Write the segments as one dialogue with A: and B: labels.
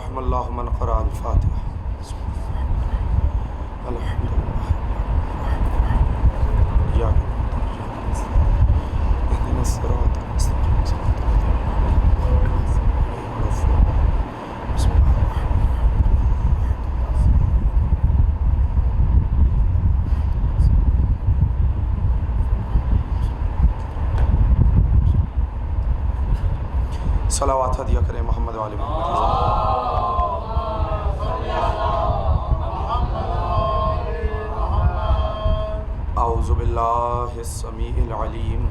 A: رحم اللہ من قرأ الفاتحہ. الحمد للہ اهدنا الصراط المستقيم صراط بسم اللہ صلوات ہدیہ کریں محمد و آل محمد. اعوذ باللہ السمیع العلیم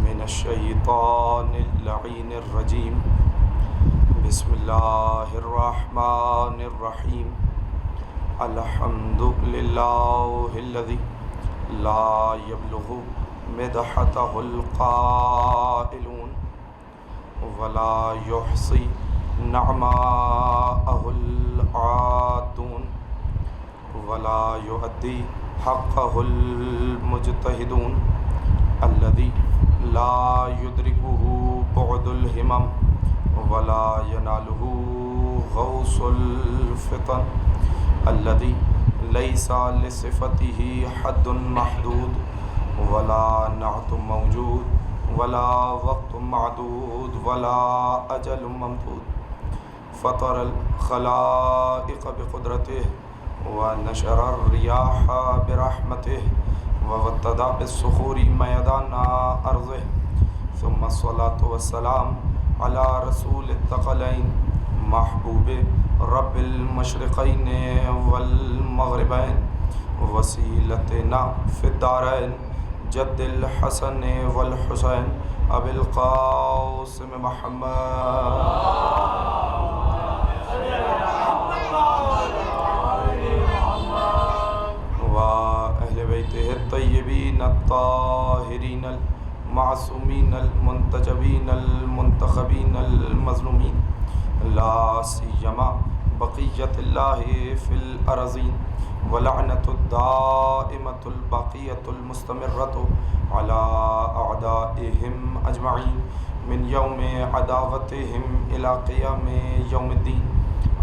A: من الشیطان اللعین الرجیم. بسم اللہ الرحمن الرحیم. الحمد للہ الذی لا یبلغ مدحتہ القائلون ولا يحصي نعماءه العادون ولا يؤدي حقه المجتهدون الذي لا يدركه بعد الهمم ولا يناله غوص الفطن الذي ليس لصفته حد محدود ولا نعت موجود ولا وقت معدود ولا اجل ممدود. فطر الخلائق بقدرته ونشر الرياح برحمته وابتدأ بالصخور ميدان ارضه. ثم الصلاة والسلام على رسول الثقلين محبوب رب المشرقين والمغربين وسيلتنا في الدارين جد الحسن والحسین ابی القاسم محمد و اہل بیتہ الطیبین الطاہرین المعصومین المنتجبین المنتخبین المظلومین لا سیما بقیت اللہ فی الارضین ولعنة الدائمة الباقية المستمرة على أعدائهم أجمعين من يوم عداوتهم إلى قيام يوم الدين.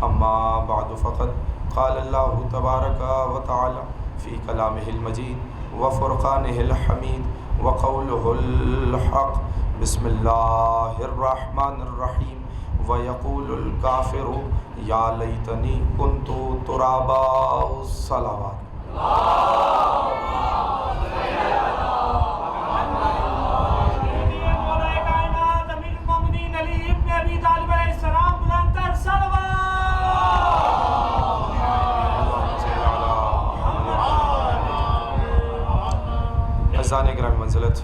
A: أما بعد فقد قال الله تبارك وتعالى في كلامه المجيد وفرقانه الحميد وقوله الحق. بسم الله الرحمن الرحيم. ويقول الكافر يا ليتني كنت ترابا. الصلوات. عزیزان گرامی منزلت،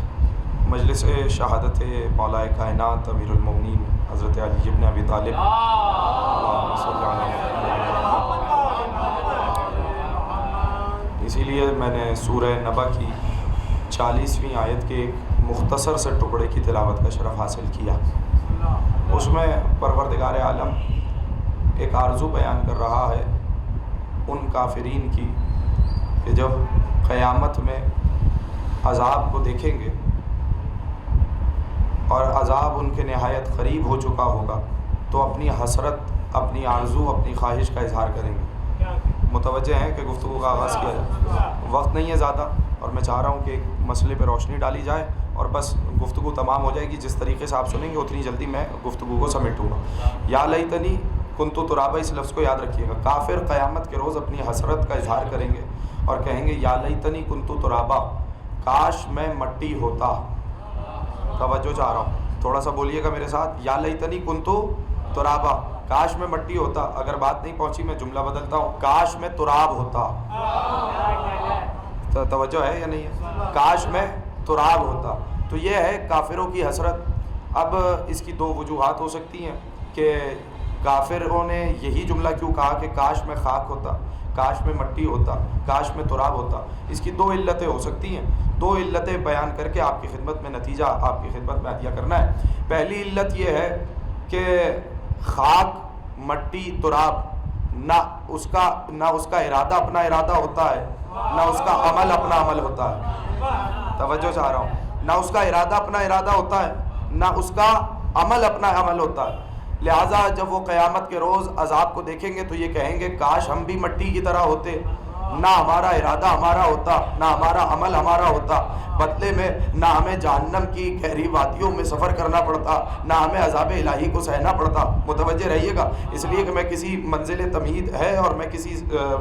A: مجلس شہادت مولا کائنات امیر المومنین حضرت علی ابن ابی طالب اسی لیے میں نے سورہ نبا کی 40ویں آیت کے ایک مختصر سے ٹکڑے کی تلاوت کا شرف حاصل کیا. اس میں پروردگار عالم ایک آرزو بیان کر رہا ہے ان کافرین کی کہ جب قیامت میں عذاب کو دیکھیں گے اور عذاب ان کے نہایت قریب ہو چکا ہوگا تو اپنی حسرت، اپنی آرزو، اپنی خواہش کا اظہار کریں گے. متوجہ ہیں کہ گفتگو کا آغاز کیا جائے. وقت نہیں ہے زیادہ اور میں چاہ رہا ہوں کہ ایک مسئلے پہ روشنی ڈالی جائے اور بس گفتگو تمام ہو جائے گی. جس طریقے سے آپ سنیں گے اتنی جلدی میں گفتگو کو سمیٹوں گا. یا لیتنی کنت ترابا، اس لفظ کو یاد رکھیے گا. کافر قیامت کے روز اپنی حسرت کا اظہار کریں گے اور کہیں گے یا لیتنی کنت ترابا، کاش میں مٹی ہوتا. توجہ چاہ رہا ہوں، تھوڑا سا بولیے گا میرے ساتھ. یا لیتنی کنت ترابا، کاش میں مٹی ہوتا. اگر بات نہیں پہنچی میں جملہ بدلتا ہوں، کاش میں تراب ہوتا. توجہ ہے یا نہیں ہے؟ کاش میں تراب ہوتا. تو یہ ہے کافروں کی حسرت. اب اس کی دو وجوہات ہو سکتی ہیں کہ کافروں نے یہی جملہ کیوں کہا کہ کاش میں خاک ہوتا، کاش میں مٹی ہوتا، کاش میں تراب ہوتا. اس کی دو علتیں ہو سکتی ہیں. دو علتیں بیان کر کے آپ کی خدمت میں نتیجہ آپ کی خدمت میں عطیہ کرنا ہے. پہلی علت یہ ہے کہ خاک، مٹی، تراب، نہ اس کا ارادہ اپنا ارادہ ہوتا ہے، نہ اس کا عمل اپنا عمل ہوتا ہے. توجہ چاہ رہا ہوں. نہ اس کا ارادہ اپنا ارادہ ہوتا ہے، نہ اس کا عمل اپنا عمل ہوتا ہے. لہٰذا جب وہ قیامت کے روز عذاب کو دیکھیں گے تو یہ کہیں گے کاش ہم بھی مٹی کی طرح ہوتے، نہ ہمارا ارادہ ہمارا ہوتا، نہ ہمارا عمل ہمارا ہوتا، بدلے میں نہ ہمیں جہنم کی گہری وادیوں میں سفر کرنا پڑتا، نہ ہمیں عذاب الہی کو سہنا پڑتا۔ متوجہ رہیے گا، اس لیے کہ میں کسی منزل تمہید ہے اور میں کسی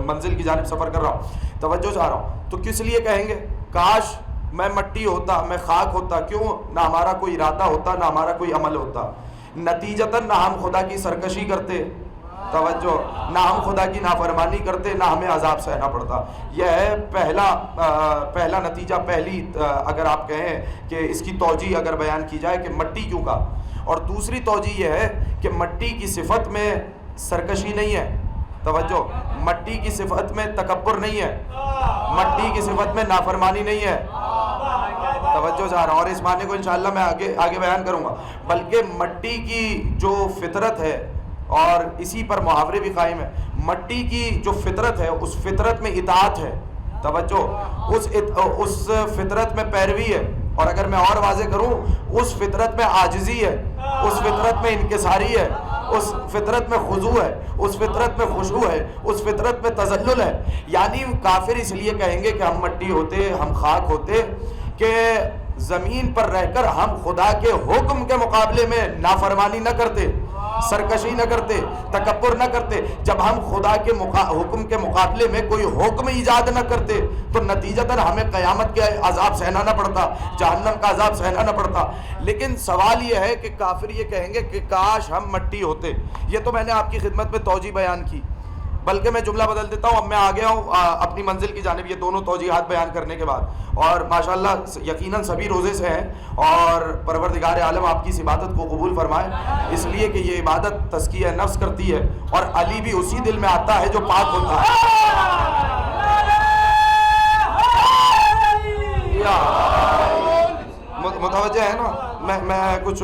A: منزل کی جانب سفر کر رہا ہوں، توجہ چاہ رہا ہوں، تو کس لیے کہیں گے کاش میں مٹی ہوتا، میں خاک ہوتا، کیوں؟ نہ ہمارا کوئی ارادہ ہوتا، نہ ہمارا کوئی عمل ہوتا، نتیجتاً نہ ہم خدا کی سرکشی کرتے، توجہ، نہ ہم خدا کی نافرمانی کرتے، نہ ہمیں عذاب سہنا پڑتا۔ یہ ہے پہلا نتیجہ، پہلی اگر آپ کہیں کہ اس کی توجیہ اگر بیان کی جائے کہ مٹی کیوں کا، اور دوسری توجیہ یہ ہے کہ مٹی کی صفت میں سرکشی نہیں ہے، توجہ، مٹی کی صفت میں تکبر نہیں ہے، مٹی کی صفت میں نافرمانی نہیں ہے، توجہ چاہ رہا ہوں، اور اس معنی کو انشاءاللہ میں آگے بیان کروں گا، بلکہ مٹی کی جو فطرت ہے، اور اسی پر محاورے بھی قائم ہے، مٹی کی جو فطرت ہے اس فطرت میں اطاعت ہے، توجہ، اس فطرت میں پیروی ہے، اور اگر میں اور واضح کروں اس فطرت میں عاجزی ہے، اس فطرت میں انکساری ہے، اس فطرت میں خضوع ہے، اس فطرت میں خشوع ہے، اس فطرت میں تذلل ہے۔ یعنی کافر اس لیے کہیں گے کہ ہم مٹی ہوتے، ہم خاک ہوتے، کہ زمین پر رہ کر ہم خدا کے حکم کے مقابلے میں نافرمانی نہ کرتے، سرکشی نہ کرتے، تکبر نہ کرتے، جب ہم خدا کے حکم کے مقابلے میں کوئی حکم ایجاد نہ کرتے تو نتیجتاً ہمیں قیامت کے عذاب سہنا نہ پڑتا، جہنم کا عذاب سہنا نہ پڑتا۔ لیکن سوال یہ ہے کہ کافر یہ کہیں گے کہ کاش ہم مٹی ہوتے۔ یہ تو میں نے آپ کی خدمت میں توجیہ بیان کی، بلکہ میں جملہ بدل دیتا ہوں، اب میں آ گیا ہوں اپنی منزل کی جانب، یہ دونوں توجیہات بیان کرنے کے بعد، اور ماشاءاللہ یقیناً سبھی روزے سے ہیں، اور پروردگار عالم آپ کی اس عبادت کو قبول فرمائے، اس لیے کہ یہ عبادت تزکیہ نفس کرتی ہے، اور علی بھی اسی دل میں آتا ہے جو پاک ہوتا ہے۔ متوجہ ہے نا؟ میں کچھ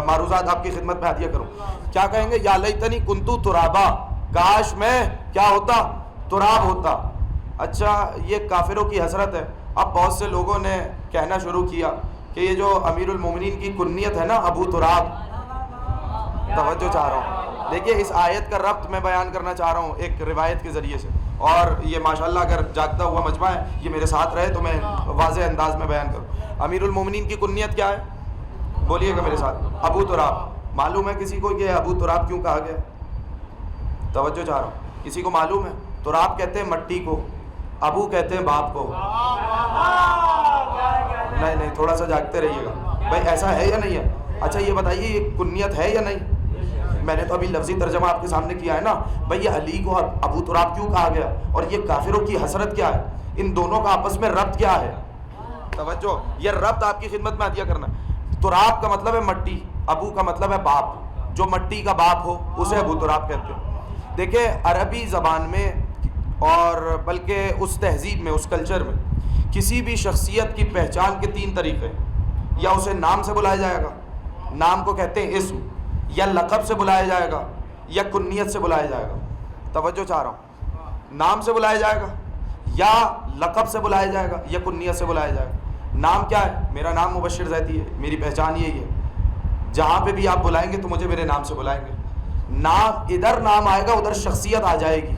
A: معروضات آپ کی خدمت میں عطیہ کروں۔ کیا کہیں گے؟ یا لیتنی کنتو ترابا، کاش میں کیا ہوتا؟ تراب ہوتا۔ اچھا، یہ کافروں کی حسرت ہے۔ اب بہت سے لوگوں نے کہنا شروع کیا کہ یہ جو امیر المومنین کی کنیت ہے نا ابو تراب، توجہ چاہ رہا ہوں، دیکھیے اس آیت کا ربط میں بیان کرنا چاہ رہا ہوں ایک روایت کے ذریعے سے، اور یہ ماشاءاللہ اگر جاگتا ہوا مجمع ہے یہ میرے ساتھ رہے تو میں واضح انداز میں بیان کروں۔ امیر المومنین کی کنیت کیا ہے؟ بولیے گا میرے ساتھ، ابو تراب۔ معلوم ہے کسی کو کہ ابو تراب کیوں کہا گیا؟ توجہ چاہ رہا ہوں، کسی کو معلوم ہے؟ تراب کہتے ہیں مٹی کو، ابو کہتے ہیں باپ کو۔ نہیں، تھوڑا سا جاگتے رہیے گا بھائی، ایسا ہے یا نہیں ہے؟ اچھا یہ بتائیے یہ کنیت ہے یا نہیں؟ میں نے تو ابھی لفظی ترجمہ آپ کے سامنے کیا ہے نا، بھائی یہ علی کو ابو تراب کیوں کہا گیا، اور یہ کافروں کی حسرت کیا ہے، ان دونوں کا آپس میں ربط کیا ہے؟ توجہ، یہ ربط آپ کی خدمت میں عطیہ کرنا۔ تراب کا مطلب ہے مٹی، ابو کا مطلب ہے باپ، جو مٹی کا باپ ہو اسے ابو تراب کہتے ہیں۔ دیکھیں عربی زبان میں اور بلکہ اس تہذیب میں، اس کلچر میں، کسی بھی شخصیت کی پہچان کے 3 طریقے، یا اسے نام سے بلایا جائے گا، نام کو کہتے ہیں اسم، یا لقب سے بلایا جائے گا، یا کنیت سے بلایا جائے گا۔ توجہ چاہ رہا ہوں، نام سے بلایا جائے گا، یا لقب سے بلایا جائے گا، یا کنیت سے بلایا جائے گا۔ نام کیا ہے؟ میرا نام مبشر زیدی ہے، میری پہچان یہی ہے، جہاں پہ بھی آپ بلائیں گے تو مجھے میرے نام سے بلائیں گے۔ نام، ادھر نام آئے گا ادھر شخصیت آ جائے گی،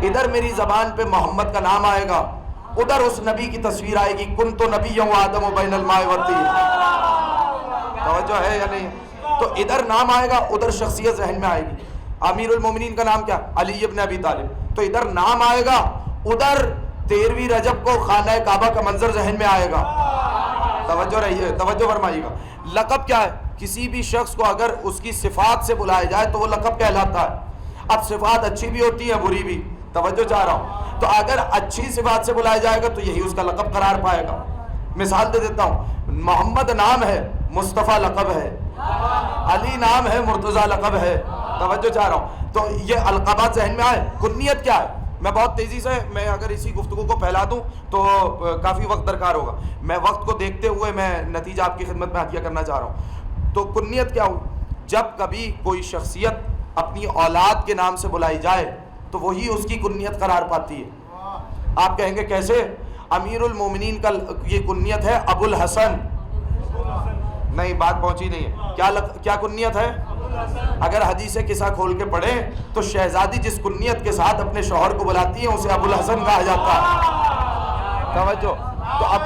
A: ادھر میری زبان پہ محمد کا نام آئے گا، ادھر اس نبی کی تصویر آئے گی، کنت نبی آدم بین الماء والطین۔ توجہ ہے یا نہیں؟ تو ادھر نام آئے گا ادھر شخصیت ذہن میں آئے گی۔ امیر المومنین کا نام کیا؟ علی ابن ابی طالب، تو ادھر نام آئے گا ادھر 13ویں رجب کو خانہ کعبہ کا منظر ذہن میں آئے گا۔ توجہ رہیے، توجہ فرمائیے گا۔ لقب کیا ہے؟ کسی بھی شخص کو اگر اس کی صفات سے بلایا جائے تو وہ لقب کہلاتا ہے۔ اب صفات اچھی بھی ہوتی ہیں بری بھی، توجہ چاہ رہا ہوں، تو اگر اچھی صفات سے بلایا جائے گا تو یہی اس کا لقب قرار پائے گا۔ مثال دے دیتا ہوں، محمد نام ہے، مصطفیٰ لقب ہے، علی نام ہے، مرتضیٰ لقب ہے۔ توجہ چاہ رہا ہوں، تو یہ القابات ذہن میں آئے۔ کنیت کیا ہے؟ میں بہت تیزی سے، میں اگر اسی گفتگو کو پھیلا دوں تو کافی وقت درکار ہوگا، میں وقت کو دیکھتے ہوئے میں نتیجہ آپ کی خدمت میں عطیہ کرنا چاہ رہا ہوں۔ تو کنیت کیا ہوئی؟ جب کبھی کوئی شخصیت اپنی اولاد کے نام سے بلائی جائے تو وہی اس کی کنیت قرار پاتی ہے۔ آپ کہیں گے کیسے؟ امیر المومنین کا یہ کنیت ہے ابو الحسن، نہیں بات پہنچی نہیں ہے، کیا کنیت ہے؟ اگر حدیث قصہ کھول کے پڑھیں تو شہزادی جس کنیت کے ساتھ اپنے شوہر کو بلاتی ہیں اسے ابو الحسن کہا جاتا ہے. توجہ. تو اب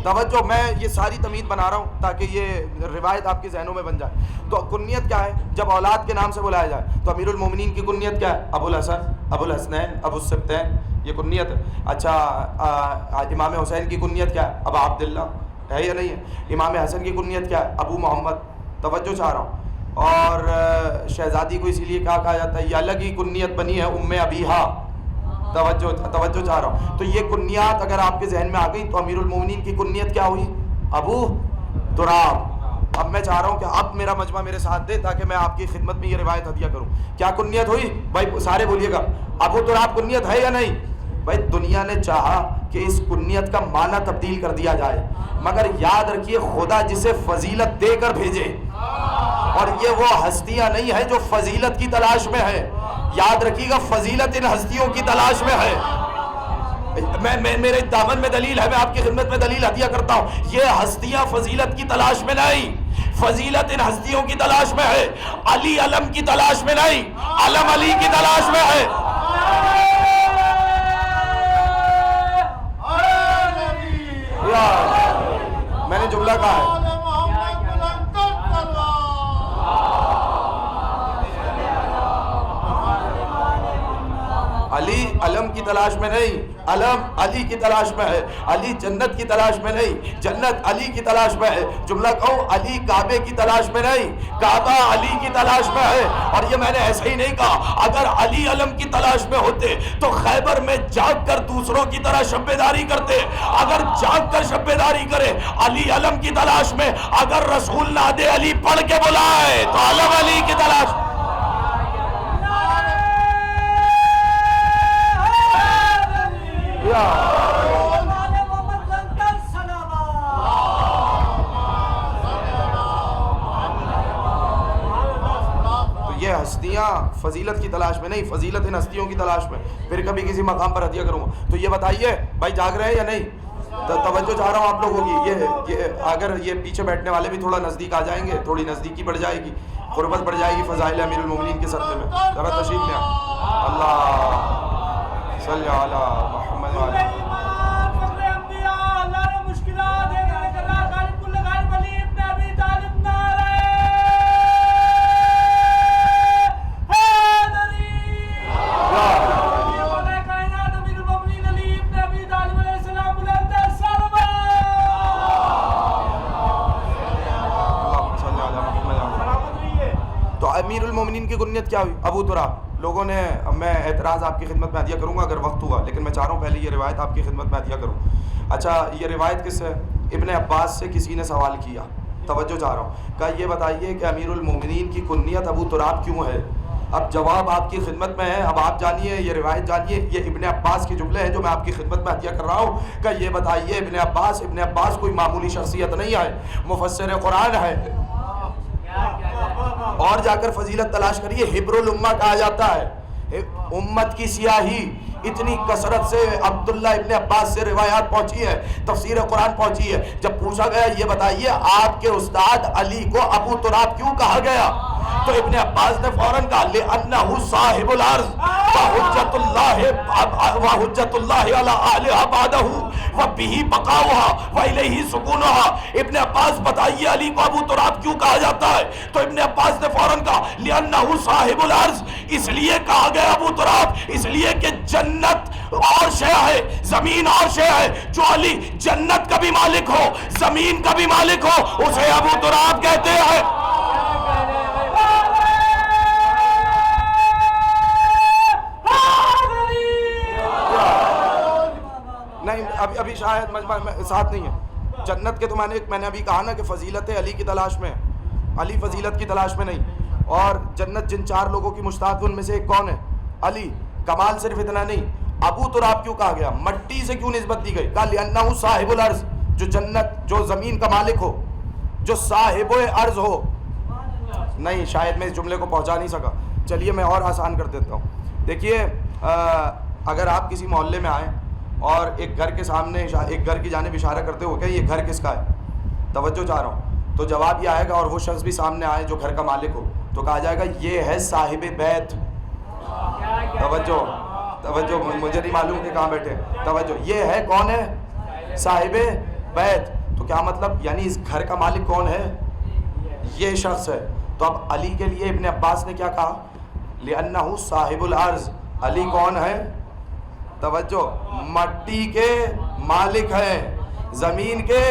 A: توجہ، میں یہ ساری تمہید بنا رہا ہوں تاکہ یہ روایت آپ کے ذہنوں میں بن جائے. تو کنیت کیا ہے؟ جب اولاد کے نام سے بلایا جائے تو امیر المومنین کی کنیت کیا ہے؟ ابو الحسن، ابو الحسنین، ابو السبتین، یہ کنیت ہے. اچھا، امام حسین کی کنیت کیا ہے؟ ابا عبداللہ ہے یا نہیں ہے؟ امام حسن کی کنیت کیا ہے؟ ابو محمد. توجہ چاہ رہا ہوں. اور شہزادی کو اسی لیے کیا کہا جاتا ہے؟ یہ الگ ہی کنیت بنی ہے، ام ابیہا. توجہ چاہ رہا ہوں. تو یہ کنیات اگر آپ کے ذہن میں آ گئی تو امیر المومنین کی کنیت کیا ہوئی؟ ابو تراب. اب میں چاہ رہا ہوں کہ اب میرا مجمع میرے ساتھ دے تاکہ میں آپ کی خدمت میں یہ روایت ہدیہ کروں. کیا کنیت ہوئی بھائی؟ سارے بولیے گا. ابو تراب کنیت ہے یا نہیں؟ بھائی دنیا نے چاہا کہ اس کنیت کا معنی تبدیل کر دیا جائے، مگر یاد رکھیے خدا جسے فضیلت دے کر بھیجے، اور یہ وہ ہستیاں نہیں ہیں جو فضیلت کی تلاش میں ہے. یاد رکھیے گا فضیلت ان ہستیوں کی تلاش میں ہے. میں میرے دامن میں دلیل ہے، میں آپ کی خدمت میں دلیل ہدیہ کرتا ہوں. یہ ہستیاں فضیلت کی تلاش میں نہیں، فضیلت ان ہستیوں کی تلاش میں ہے. علی علم کی تلاش میں نہیں، علم علی کی تلاش میں ہے. میں نے جملہ کہا ہے. علی علم کی تلاش میں نہیں، علم علی کی تلاش میں ہے. علی جنت کی تلاش میں نہیں، جنت علی کی تلاش میں ہے. جملہ کہوں، علی کعبے کی تلاش میں نہیں، کعبہ علی کی تلاش میں ہے. اور یہ میں نے ایسے ہی نہیں کہا. اگر علی علم کی تلاش میں ہوتے تو خیبر میں جاگ کر دوسروں کی طرح شب بیداری کرتے. اگر جاگ کر شب بیداری کرے علی علم کی تلاش میں، اگر رسول ناد علی پڑھ کے بلائے تو علم علی کی تلاش. یہ ہستیاں فضیلت کی تلاش میں نہیں، فضیلت ان ہستیوں کی تلاش میں. پھر کبھی کسی مقام پر ہدیہ کروں گا. تو یہ بتائیے بھائی جاگ رہے ہیں یا نہیں؟ توجہ چاہ رہا ہوں آپ لوگوں کی. یہ اگر یہ پیچھے بیٹھنے والے بھی تھوڑا نزدیک آ جائیں گے، تھوڑی نزدیکی بڑھ جائے گی، قربت بڑھ جائے گی فضائل امیر المومنین کے صدقے میں. ذرا تشریف لیں. اللہ صلی علی محمد وعلی. امیر المومنین کی کنیت کیا ہوئی؟ ابو تراب. لوگوں نے، میں اعتراض آپ کی خدمت میں ہدیہ کروں گا اگر وقت ہوا، لیکن میں چاہ رہا ہوں پہلے یہ روایت آپ کی خدمت میں ہدیہ کروں. اچھا، یہ روایت کس سے؟ ابن عباس سے کسی نے سوال کیا. توجہ چاہ رہا ہوں. کہا یہ بتائیے کہ امیر المومنین کی کنیت ابو تراب کیوں ہے؟ اب جواب آپ کی خدمت میں ہے. اب آپ جانیے، یہ روایت جانیے. یہ ابن عباس کے جملے ہیں جو میں آپ کی خدمت میں ہدیہ کر رہا ہوں. کہ یہ بتائیے ابن عباس کوئی معمولی شخصیت نہیں ہے، مفسر قرآن ہے. اور جا کر فضیلت تلاش کریے. حبر الامہ کہا جاتا ہے. امت کی سیاہی اتنی کثرت سے عبداللہ ابن عباس سے روایات پہنچی ہے، تفسیر قرآن پہنچی ہے. جب پوچھا گیا یہ بتائیے آپ کے استاد علی کو ابو تراب کیوں کہا گیا، تو ابن عباس نے فوراً کہا لأنہ صاحب الارض وحجت اللہ علی اہلہا بعدہ وبہ بقاؤہا والیہ سکونہا. ابن عباس بتائیے علی کو ابو تراب کیوں کہا جاتا ہے؟ تو ابن عباس نے فوراً کہا لأنہ صاحب الارض. اس لیے کہا گیا ابو تراب اس لیے کہ جنت اور شے ہے، زمین اور شے ہے. جو علی جنت کا بھی مالک ہو، زمین کا بھی مالک ہو، اسے ابو تراب کہتے ہیں. نہیں ابھی شاید مجمع میں ساتھ نہیں ہے. جنت کے تو میں نے ابھی کہا نا کہ فضیلت علی کی تلاش میں، علی فضیلت کی تلاش میں نہیں. اور جنت جن 4 لوگوں کی مشتاق ان میں سے ایک کون ہے؟ علی. کمال صرف اتنا نہیں، ابو تراب کیوں کہا گیا؟ مٹی سے کیوں نسبت دی گئی؟ کہا لأنہ صاحب الارض. جو جنت، جو زمین کا مالک ہو، جو صاحب ارض ہو. نہیں شاید میں اس جملے کو پہنچا نہیں سکا. چلیے میں اور آسان کر دیتا ہوں. دیکھیے اگر آپ کسی محلے میں آئیں اور ایک گھر کے سامنے ایک گھر کی جانب اشارہ کرتے ہو کہ یہ گھر کس کا ہے، توجہ چاہ رہا ہوں، تو جواب یہ آئے گا اور وہ شخص بھی سامنے آئے جو گھر کا مالک ہو تو کہا جائے گا یہ ہے صاحب بیت. توجہ توجہ, مجھے نہیں معلوم کہ کہاں بیٹھے, توجہ, یہ ہے کون ہے؟ صاحب بیت. تو کیا مطلب؟ یعنی اس گھر کا مالک کون ہے؟ یہ شخص ہے. تو اب علی کے لیے ابن عباس نے کیا کہا؟ لأنہ صاحب الارض. علی کون ہے؟ توجہ, مٹی کے مالک ہیں, زمین کے,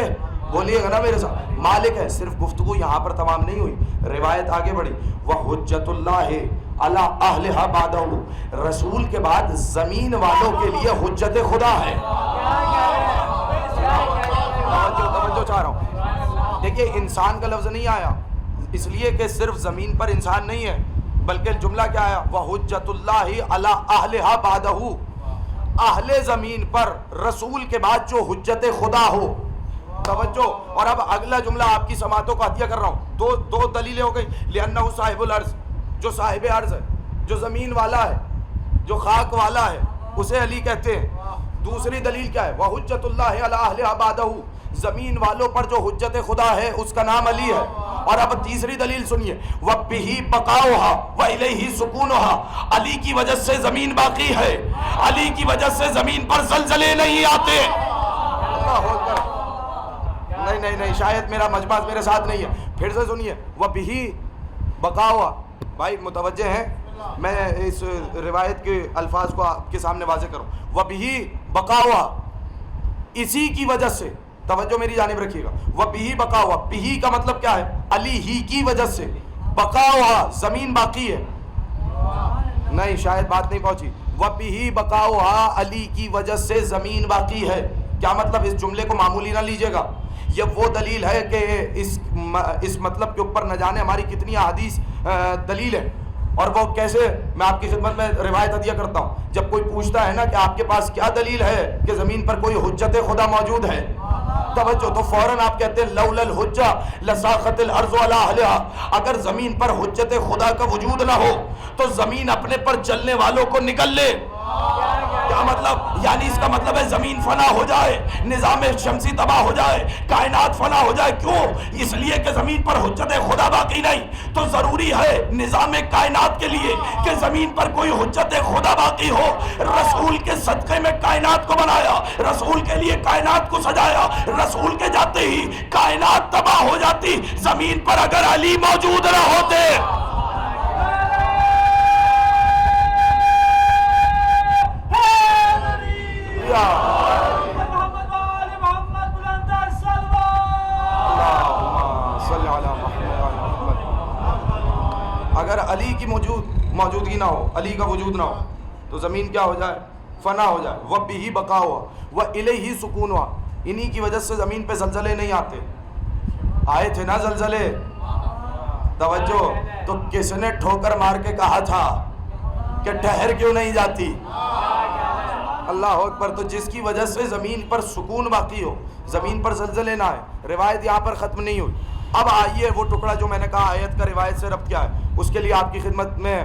A: بولیے گا نا میرے ساتھ, مالک ہے. صرف گفتگو یہاں پر تمام نہیں ہوئی, روایت آگے بڑھی. وحجت اللہ علی اہلھا بعدہ, رسول کے بعد زمین والوں کے لیے حجت خدا ہے. توجہ چاہ رہا ہوں. دیکھیے انسان کا لفظ نہیں آیا اس لیے کہ صرف زمین پر انسان نہیں ہے, بلکہ جملہ کیا آیا؟ وحجت اللہ علی اہلھا بعدہ, اہل زمین پر رسول کے بعد جو حجت خدا ہو. توجہ. اور اب اگلا جملہ آپ کی سماعتوں کو ہدیہ کر رہا ہوں. دو دلیلیں ہو گئی. لأنہ صاحب الارض, جو صاحب ارض ہے, جو زمین والا ہے, جو خاک والا ہے, اسے علی کہتے ہیں. دوسری دلیل کیا ہے؟ وحجت اللہ علی اہلھا بعدہ, زمین والوں پر جو حجت خدا ہے اس کا نام علی ہے. اور اب تیسری دلیل سنیے, وَبِهِ بَقَاؤُهَا وَإِلَيْهِ سُكُونُهَا, علی کی وجہ سے زمین باقی ہے, علی کی وجہ سے زمین پر زلزلے نہیں آتے. اللہ اکبر. نہیں, شاید میرا مجمع میرے ساتھ نہیں ہے, پھر سے سنیے. وَبِهِ بَقَاؤُهَا, بھائی متوجہ ہیں, میں اس روایت کے الفاظ کو آپ کے سامنے واضح کروں. وَبِهِ بَقَاؤُهَا, اسی کی وجہ سے, توجہ میری جانب رکھیے گا. وَبِهِ بَقَاؤُهَا, بِهِ کا مطلب کیا ہے؟ علی ہی کی وجہ سے, بقاؤها زمین باقی ہے. نہیں, شاید بات نہیں پہنچی. وَبِهِ بَقَاؤُهَا, علی کی وجہ سے زمین باقی ہے. کیا مطلب؟ اس جملے کو معمولی نہ لیجیے گا, یہ وہ دلیل ہے کہ اس مطلب کے اوپر نہ جانے ہماری کتنی احادیث دلیل ہے. اور وہ کیسے, میں آپ کی خدمت میں روایت ہدیہ کرتا ہوں. جب کوئی پوچھتا ہے نا کہ آپ کے پاس کیا دلیل ہے کہ زمین پر کوئی حجت خدا موجود ہے, توجہ, تو فوراً آپ کہتے ہیں لولا الحجہ لساخت الارض علی اہلھا, اگر زمین پر حجت خدا کا وجود نہ ہو تو زمین اپنے پر چلنے والوں کو نگل لے. کیا مطلب؟ یعنی اس کا مطلب ہے زمین فنا ہو جائے, نظام شمسی تباہ ہو جائے, کائنات فنا ہو جائے. کیوں؟ اس لیے کہ زمین پر حجت خدا باقی نہیں. تو ضروری ہے نظام کائنات کے لیے کہ زمین پر کوئی حجت خدا باقی ہو. رسول کے صدقے میں کائنات کو بنایا, رسول کے لیے کائنات کو سجایا, رسول کے جاتے ہی کائنات تباہ ہو جاتی زمین پر اگر علی موجود نہ ہوتے. اگر علی کی موجودگی نہ ہو, علی کا وجود نہ ہو تو زمین کیا ہو جائے؟ فنا ہو جائے. وَبِهِ بَقَاؤُهَا وَإِلَيْهِ سُكُونُهَا, انہی کی وجہ سے زمین پہ زلزلے نہیں آتے. آئے تھے نا زلزلے, توجہ, تو کس نے ٹھوکر مار کے کہا تھا کہ ٹھہر کیوں نہیں جاتی؟ اللہ اکبر. تو جس کی وجہ سے زمین پر سکون باقی ہو, زمین پر زلزلے نہ آئے. روایت یہاں پر ختم نہیں ہوئی. اب آئیے وہ ٹکڑا جو میں نے کہا آیت کا روایت سے ربط کیا ہے, اس کے لیے آپ کی خدمت میں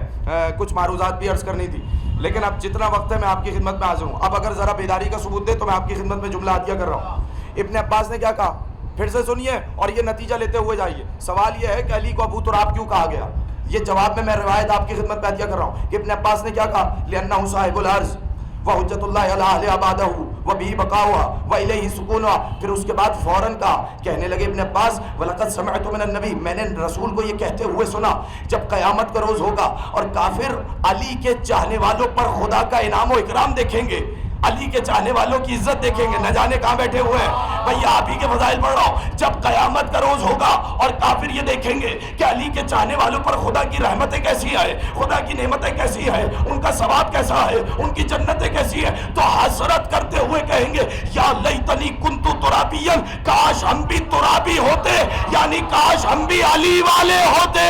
A: کچھ معروضات بھی عرض کرنی تھی, لیکن اب جتنا وقت ہے میں آپ کی خدمت میں حاضر ہوں. اب اگر ذرا بیداری کا ثبوت دے تو میں آپ کی خدمت میں جملہ عطیہ کر رہا ہوں. ابن عباس نے کیا کہا, پھر سے سنیے اور یہ نتیجہ لیتے ہوئے جائیے. سوال یہ ہے کہ علی کو ابو تراب کیوں کہا گیا, یہ جواب میں روایت آپ کی خدمت میں عطیہ کر رہا ہوں کہ ابن عباس نے کیا کہا, لأنہ صاحب الارض وحجت اللہ علی اہلھا بعدہ وبہ بقاؤها والیہ سکونها. پھر اس کے بعد فوراً کہا, کہنے لگے ابن عباس, ولقد سمعت من النبی, میں نے رسول کو یہ کہتے ہوئے سنا, جب قیامت کا روز ہوگا اور کافر علی کے چاہنے والوں پر خدا کا انعام و اکرام دیکھیں گے, علی کے چاہنے والوں کی عزت دیکھیں گے, نہ جانے کہاں بیٹھے ہوئے ہیں بھئی, آپ ہی کے فضائل پڑھ رہا ہوں. جب قیامت کا روز ہوگا اور کافر یہ دیکھیں گے کہ علی کے چاہنے والوں پر خدا کی رحمتیں کیسی ہیں, خدا کی نعمتیں کیسی ہیں, ان کا ثواب کیسا ہے, ان کی جنتیں کیسی ہیں, تو حسرت کرتے ہوئے کہیں گے یا لیتنی کنت ترابیا, کاش ہم بھی ترابی ہوتے, یعنی کاش ہم بھی علی والے ہوتے.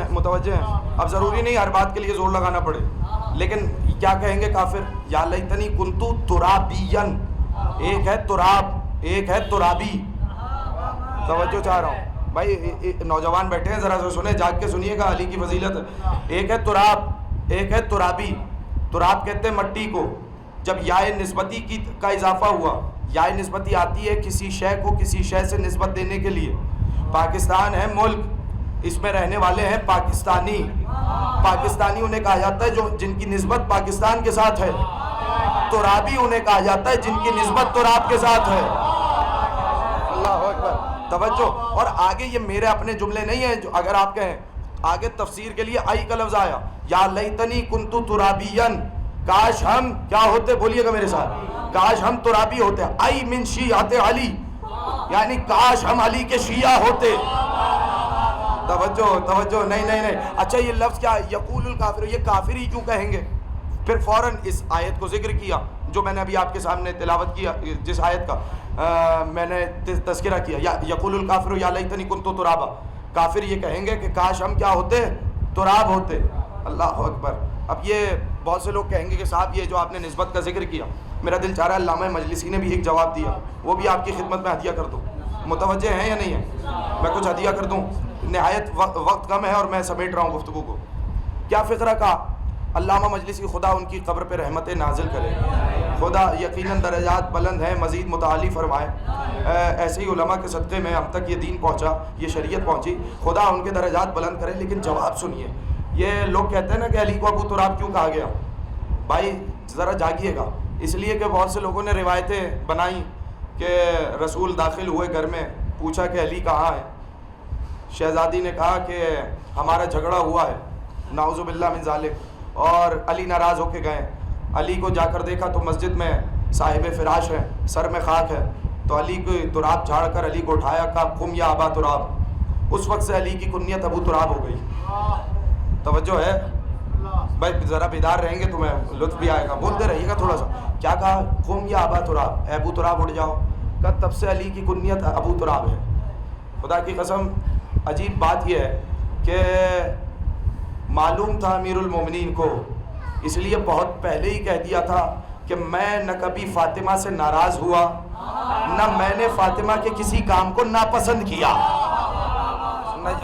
A: متوجہ ہیں. اب ضروری نہیں ہر بات کے لیے زور لگانا پڑے, لیکن کیا کہیں گے کافر؟ یا لیتنی کنتو ترابین. ایک ہے تراب, ایک ہے ترابی. توجہ چاہ رہا ہوں بھائی, نوجوان بیٹھے ہیں ذرا سا سنیں, جاگ کے سنیے گا, علی کی فضیلت. ایک ہے تراب, ایک ہے ترابی. تراب کہتے ہیں مٹی کو. جب یائے نسبتی کا اضافہ ہوا, یائے نسبتی آتی ہے کسی شے کو کسی شے سے نسبت دینے کے لیے. پاکستان ہے ملک, اس میں رہنے والے ہیں پاکستانی. پاکستانی انہیں کہا جاتا ہے جو جن کی نسبت پاکستان کے ساتھ ہے. ترابی انہیں کہا جاتا ہے جن کی نسبت تراب کے ساتھ ہے. اللہ اکبر, توجہ. اور آگے یہ میرے اپنے جملے نہیں ہیں, جو اگر آپ کہیں آگے تفسیر کے لیے آئی کا لفظ آیا, یا لیتنی کنتو ترابین, کاش ہم کیا ہوتے, بولیے گا میرے ساتھ, کاش ہم ترابی ہوتے. آئی من شیعت علی, یعنی کاش ہم علی کے شیعہ ہوتے. توجہ نہیں. اچھا یہ لفظ کیا ہے, یقول الکافر, یہ کافر ہی کیوں کہیں گے؟ پھر فوراً اس آیت کو ذکر کیا جو میں نے ابھی آپ کے سامنے تلاوت کیا, جس آیت کا میں نے تذکرہ کیا, یا یقول الکافر یا لیتنی کنتو ترابا. کافر یہ کہیں گے کہ کاش ہم کیا ہوتے, تراب ہوتے. اللہ اکبر. اب یہ بہت سے لوگ کہیں گے کہ صاحب یہ جو آپ نے نسبت کا ذکر کیا, میرا دل چاہ رہا ہے علامہ مجلسی نے بھی ایک جواب دیا, وہ بھی آپ کی خدمت میں ہدیہ کر دوں. متوجہ ہیں یا نہیں ہے؟ میں کچھ ہدیہ کر دوں. نہایت وقت کم ہے اور میں سمیٹ رہا ہوں گفتگو کو. کیا فقرہ کہا علامہ مجلسی, خدا ان کی قبر پہ رحمت نازل کرے, خدا یقیناً درجات بلند ہیں, مزید متعالی فرمائے. ایسے ہی علماء کے صدقے میں ہم تک یہ دین پہنچا, یہ شریعت پہنچی, خدا ان کے درجات بلند کرے. لیکن جواب سنیے. یہ لوگ کہتے ہیں نا کہ علی کو ابو تراب کیوں کہا گیا, بھائی ذرا جاگیے گا. اس لیے کہ بہت سے لوگوں نے روایتیں بنائیں کہ رسول داخل ہوئے گھر میں, پوچھا کہ علی کہاں ہے. شہزادی نے کہا کہ ہمارا جھگڑا ہوا ہے, نعوذ باللہ من ذالک, اور علی ناراض ہو کے گئے. علی کو جا کر دیکھا تو مسجد میں صاحب فراش ہے, سر میں خاک ہے. تو علی کو تراب جھاڑ کر علی کو اٹھایا, کہا قم یا ابا تراب. اس وقت سے علی کی کنیت ابو تراب ہو گئی. توجہ ہے بھائی, ذرا بیدار رہیں گے تو میں لطف بھی آئے گا, بولتے رہیے گا تھوڑا سا. کیا کہا؟ قم یا ابا تراب, اے ابو تراب اٹھ جاؤ. کہا تب سے علی کی کنیت ابو تراب ہے. خدا کی قسم عجیب بات یہ ہے کہ معلوم تھا امیر المومنین کو, اس لیے بہت پہلے ہی کہہ دیا تھا کہ میں نہ کبھی فاطمہ سے ناراض ہوا, نہ میں نے فاطمہ کے کسی کام کو ناپسند کیا.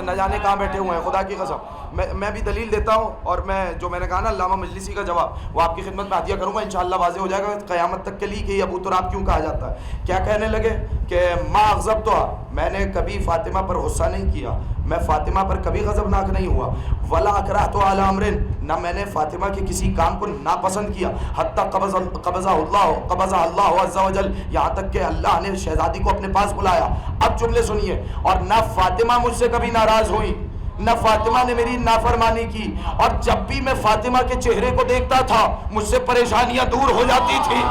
A: نہ جانے کہاں بیٹھے ہوئے ہیں, خدا کی قسم. میں بھی دلیل دیتا ہوں, اور میں جو میں نے کہا نا علامہ مجلسی کا جواب وہ آپ کی خدمت میں عطیہ کروں گا, انشاءاللہ واضح ہو جائے گا قیامت تک کے لیے کہ یہ ابو تراب کیوں کہا جاتا ہے. کیا کہنے لگے کہ ما اغضبتها, میں نے کبھی فاطمہ پر غصہ نہیں کیا, میں فاطمہ پر کبھی غضبناک نہیں ہوا. ولا اکرہت علی امر, نہ میں نے فاطمہ کے کسی کام کو ناپسند کیا. حتی قبضہ اللہ عز وجل, یہاں تک کہ اللہ نے شہزادی کو اپنے پاس بلایا. اب جملے سنیے. اور نہ فاطمہ مجھ سے کبھی ناراض ہوئی, نہ فاطمہ نے میری نافرمانی کی, اور جب بھی میں فاطمہ کے چہرے کو دیکھتا تھا مجھ سے پریشانیاں دور ہو جاتی تھی.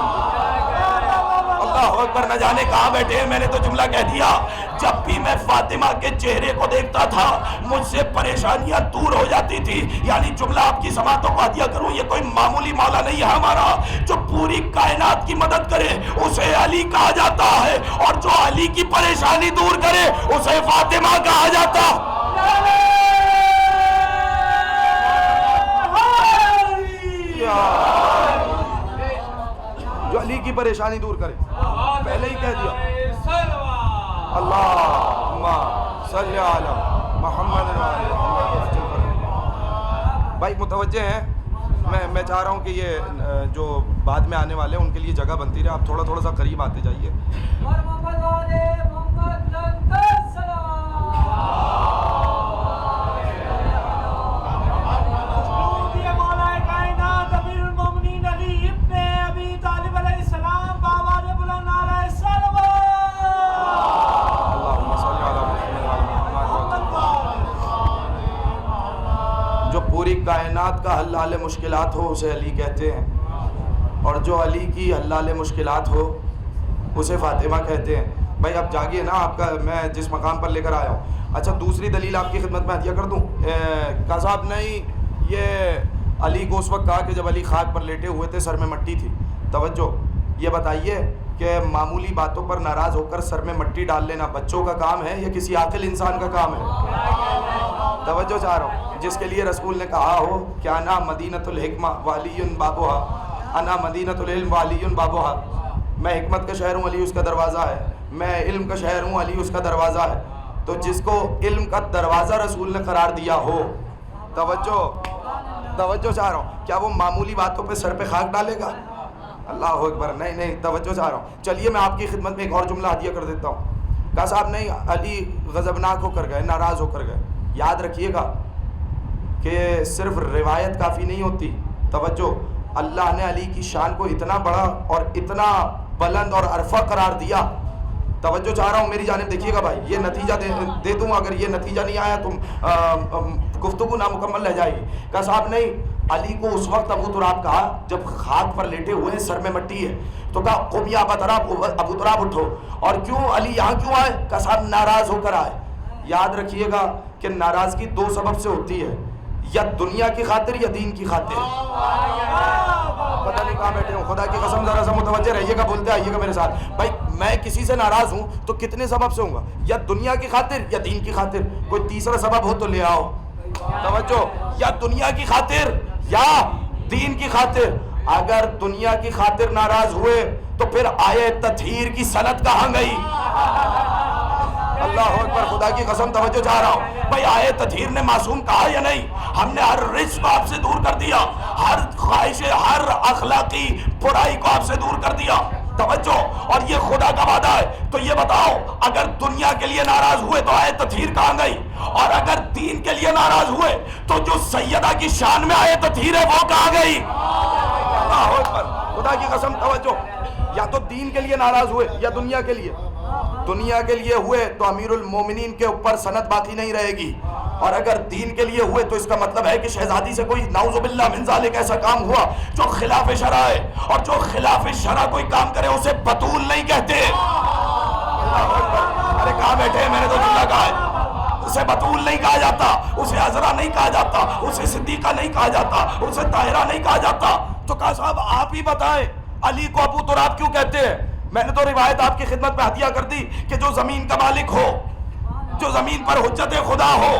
A: اللہ اکبر. نہ جانے کہاں بیٹھے ہیں, میں نے تو جملہ کہہ دیا. جب بھی میں فاطمہ کے چہرے کو دیکھتا تھا مجھ سے پریشانیاں دور ہو جاتی تھی. یعنی جملہ آپ کی سماعتوں کو ہدیہ کروں, یہ کوئی معمولی مولا نہیں ہے ہمارا. جو پوری کائنات کی مدد کرے اسے علی کہا جاتا ہے, اور جو علی کی پریشانی دور کرے اسے فاطمہ کہا جاتا. جو علی کی پریشانی دور کرے, پہلے ہی کہہ دیا. اللہم صلی علی محمد. بھائی متوجہ ہیں, میں چاہ رہا ہوں کہ یہ جو بعد میں آنے والے ہیں ان کے لیے جگہ بنتی رہے. آپ تھوڑا سا قریب آتے جائیے. کائنات کا حل مشکلات ہو اسے علی کہتے ہیں, اور جو علی کی حل مشکلات ہو اسے فاطمہ کہتے ہیں. بھائی اب جاگیے نا, آپ کا میں جس مقام پر لے کر آیا ہوں. اچھا دوسری دلیل آپ کی خدمت میں عطیہ کر دوں. کہا صاحب نہیں, یہ علی کو اس وقت کہا کہ جب علی خاک پر لیٹے ہوئے تھے, سر میں مٹی تھی. توجہ, یہ بتائیے کہ معمولی باتوں پر ناراض ہو کر سر میں مٹی ڈال لینا بچوں کا کام ہے یا کسی عاقل انسان کا کام ہے؟ توجہ چاہ رہا ہوں. جس کے لیے رسول نے کہا ہو کہ انا مدینۃ الحکمہ والی بابوہا، انا مدینۃ العلم والی بابوہا، میں حکمت کا شہر ہوں، علی اس کا دروازہ ہے. میں علم کا شہر ہوں، علی اس کا دروازہ ہے. تو جس کو علم کا دروازہ رسول نے قرار دیا ہو، توجہ چاہ رہا ہوں، کیا وہ معمولی باتوں پہ سر پہ خاک ڈالے گا؟ اللہ اکبر. نہیں، توجہ چاہ رہا ہوں. چلیے میں آپ کی خدمت میں ایک اور جملہ ہدیہ کر دیتا ہوں. کہا صاحب نہیں، علی غضبناک ہو کر گئے، ناراض ہو کر گئے. یاد رکھیے گا کہ صرف روایت کافی نہیں ہوتی. توجہ، اللہ نے علی کی شان کو اتنا بڑا اور اتنا بلند اور عرفہ قرار دیا. توجہ چاہ رہا ہوں، میری جانب دیکھیے گا بھائی. یہ نتیجہ دے دوں، اگر یہ نتیجہ نہیں آیا تو گفتگو نامکمل رہ جائے گی. کہا صاحب نہیں، علی کو اس وقت ابو تراب کہا جب خاک پر لیٹے ہوئے سر میں مٹی ہے، تو کہا قم یا ابو تراب اٹھو. اور کیوں علی یہاں کیوں آئے؟ کہا صاحب ناراض ہو کر آئے. یاد رکھیے گا کہ ناراضگی دو سبب سے ہوتی ہے، یا دنیا کی خاطر یا دین کی خاطر. پتہ نہیں کہاں بیٹھے ہوں، خدا کی قسم ذرا سا متوجہ رہیے گا، بولتے آئیے گا میرے ساتھ. بھائی میں کسی سے ناراض ہوں تو کتنے سبب سے ہوں گا، یا دنیا کی خاطر یا دین کی خاطر. کوئی تیسرا سبب ہو تو لے آؤ. توجہ، یا دنیا کی خاطر یا دین کی خاطر. اگر دنیا کی خاطر ناراض ہوئے تو پھر آئے تطہیر کی سند کہاں گئی؟ اللہ اکبر، خدا کی قسم توجہ چاہ رہا ہوں. بھائی آئے تطہیر نے معصوم کہا یا نہیں؟ ہم نے ہر رجس کو آپ سے دور کر دیا، ہر خواہش، ہر اخلاقی برائی کو آپ سے دور کر دیا. توجہ، اور یہ خدا کا وعدہ ہے. تو یہ بتاؤ، اگر دنیا کے لیے ناراض ہوئے تو آئے تطہیر کہاں گئی؟ اور اگر دین کے لیے ناراض ہوئے تو جو سیدہ کی شان میں آئے تطہیر ہے وہ کہاں گئی؟ اللہ اکبر، خدا کی قسم توجہ. یا تو دین کے لیے ناراض ہوئے یا دنیا کے لیے. دنیا کے لیے ہوئے تو امیر المومنین کے اوپر سند باقی نہیں رہے گی، اور اگر دین کے لیے ہوئے تو اس کا مطلب ہے کہ شہزادی سے کوئی نعوذ باللہ من ذالک ایسا کام ہوا جو خلاف شرع ہے، اور جو خلاف شرع کوئی کام کرے اسے بطول نہیں کہتے. ارے کہاں بیٹھے ہیں، میں نے تو جملہ کہا ہے. اسے بطول نہیں کہا جاتا، اسے عذرا نہیں کہا جاتا، اسے صدیقہ نہیں کہا جاتا، اسے طاہرہ نہیں کہا جاتا. تو کہا صاحب آپ ہی بتائیں علی کو ابو تراب کیوں کہتے ہیں؟ میں نے تو روایت آپ کی خدمت میں ہدیہ کر دی کہ جو زمین کا مالک ہو، جو زمین پر حجت خدا ہو،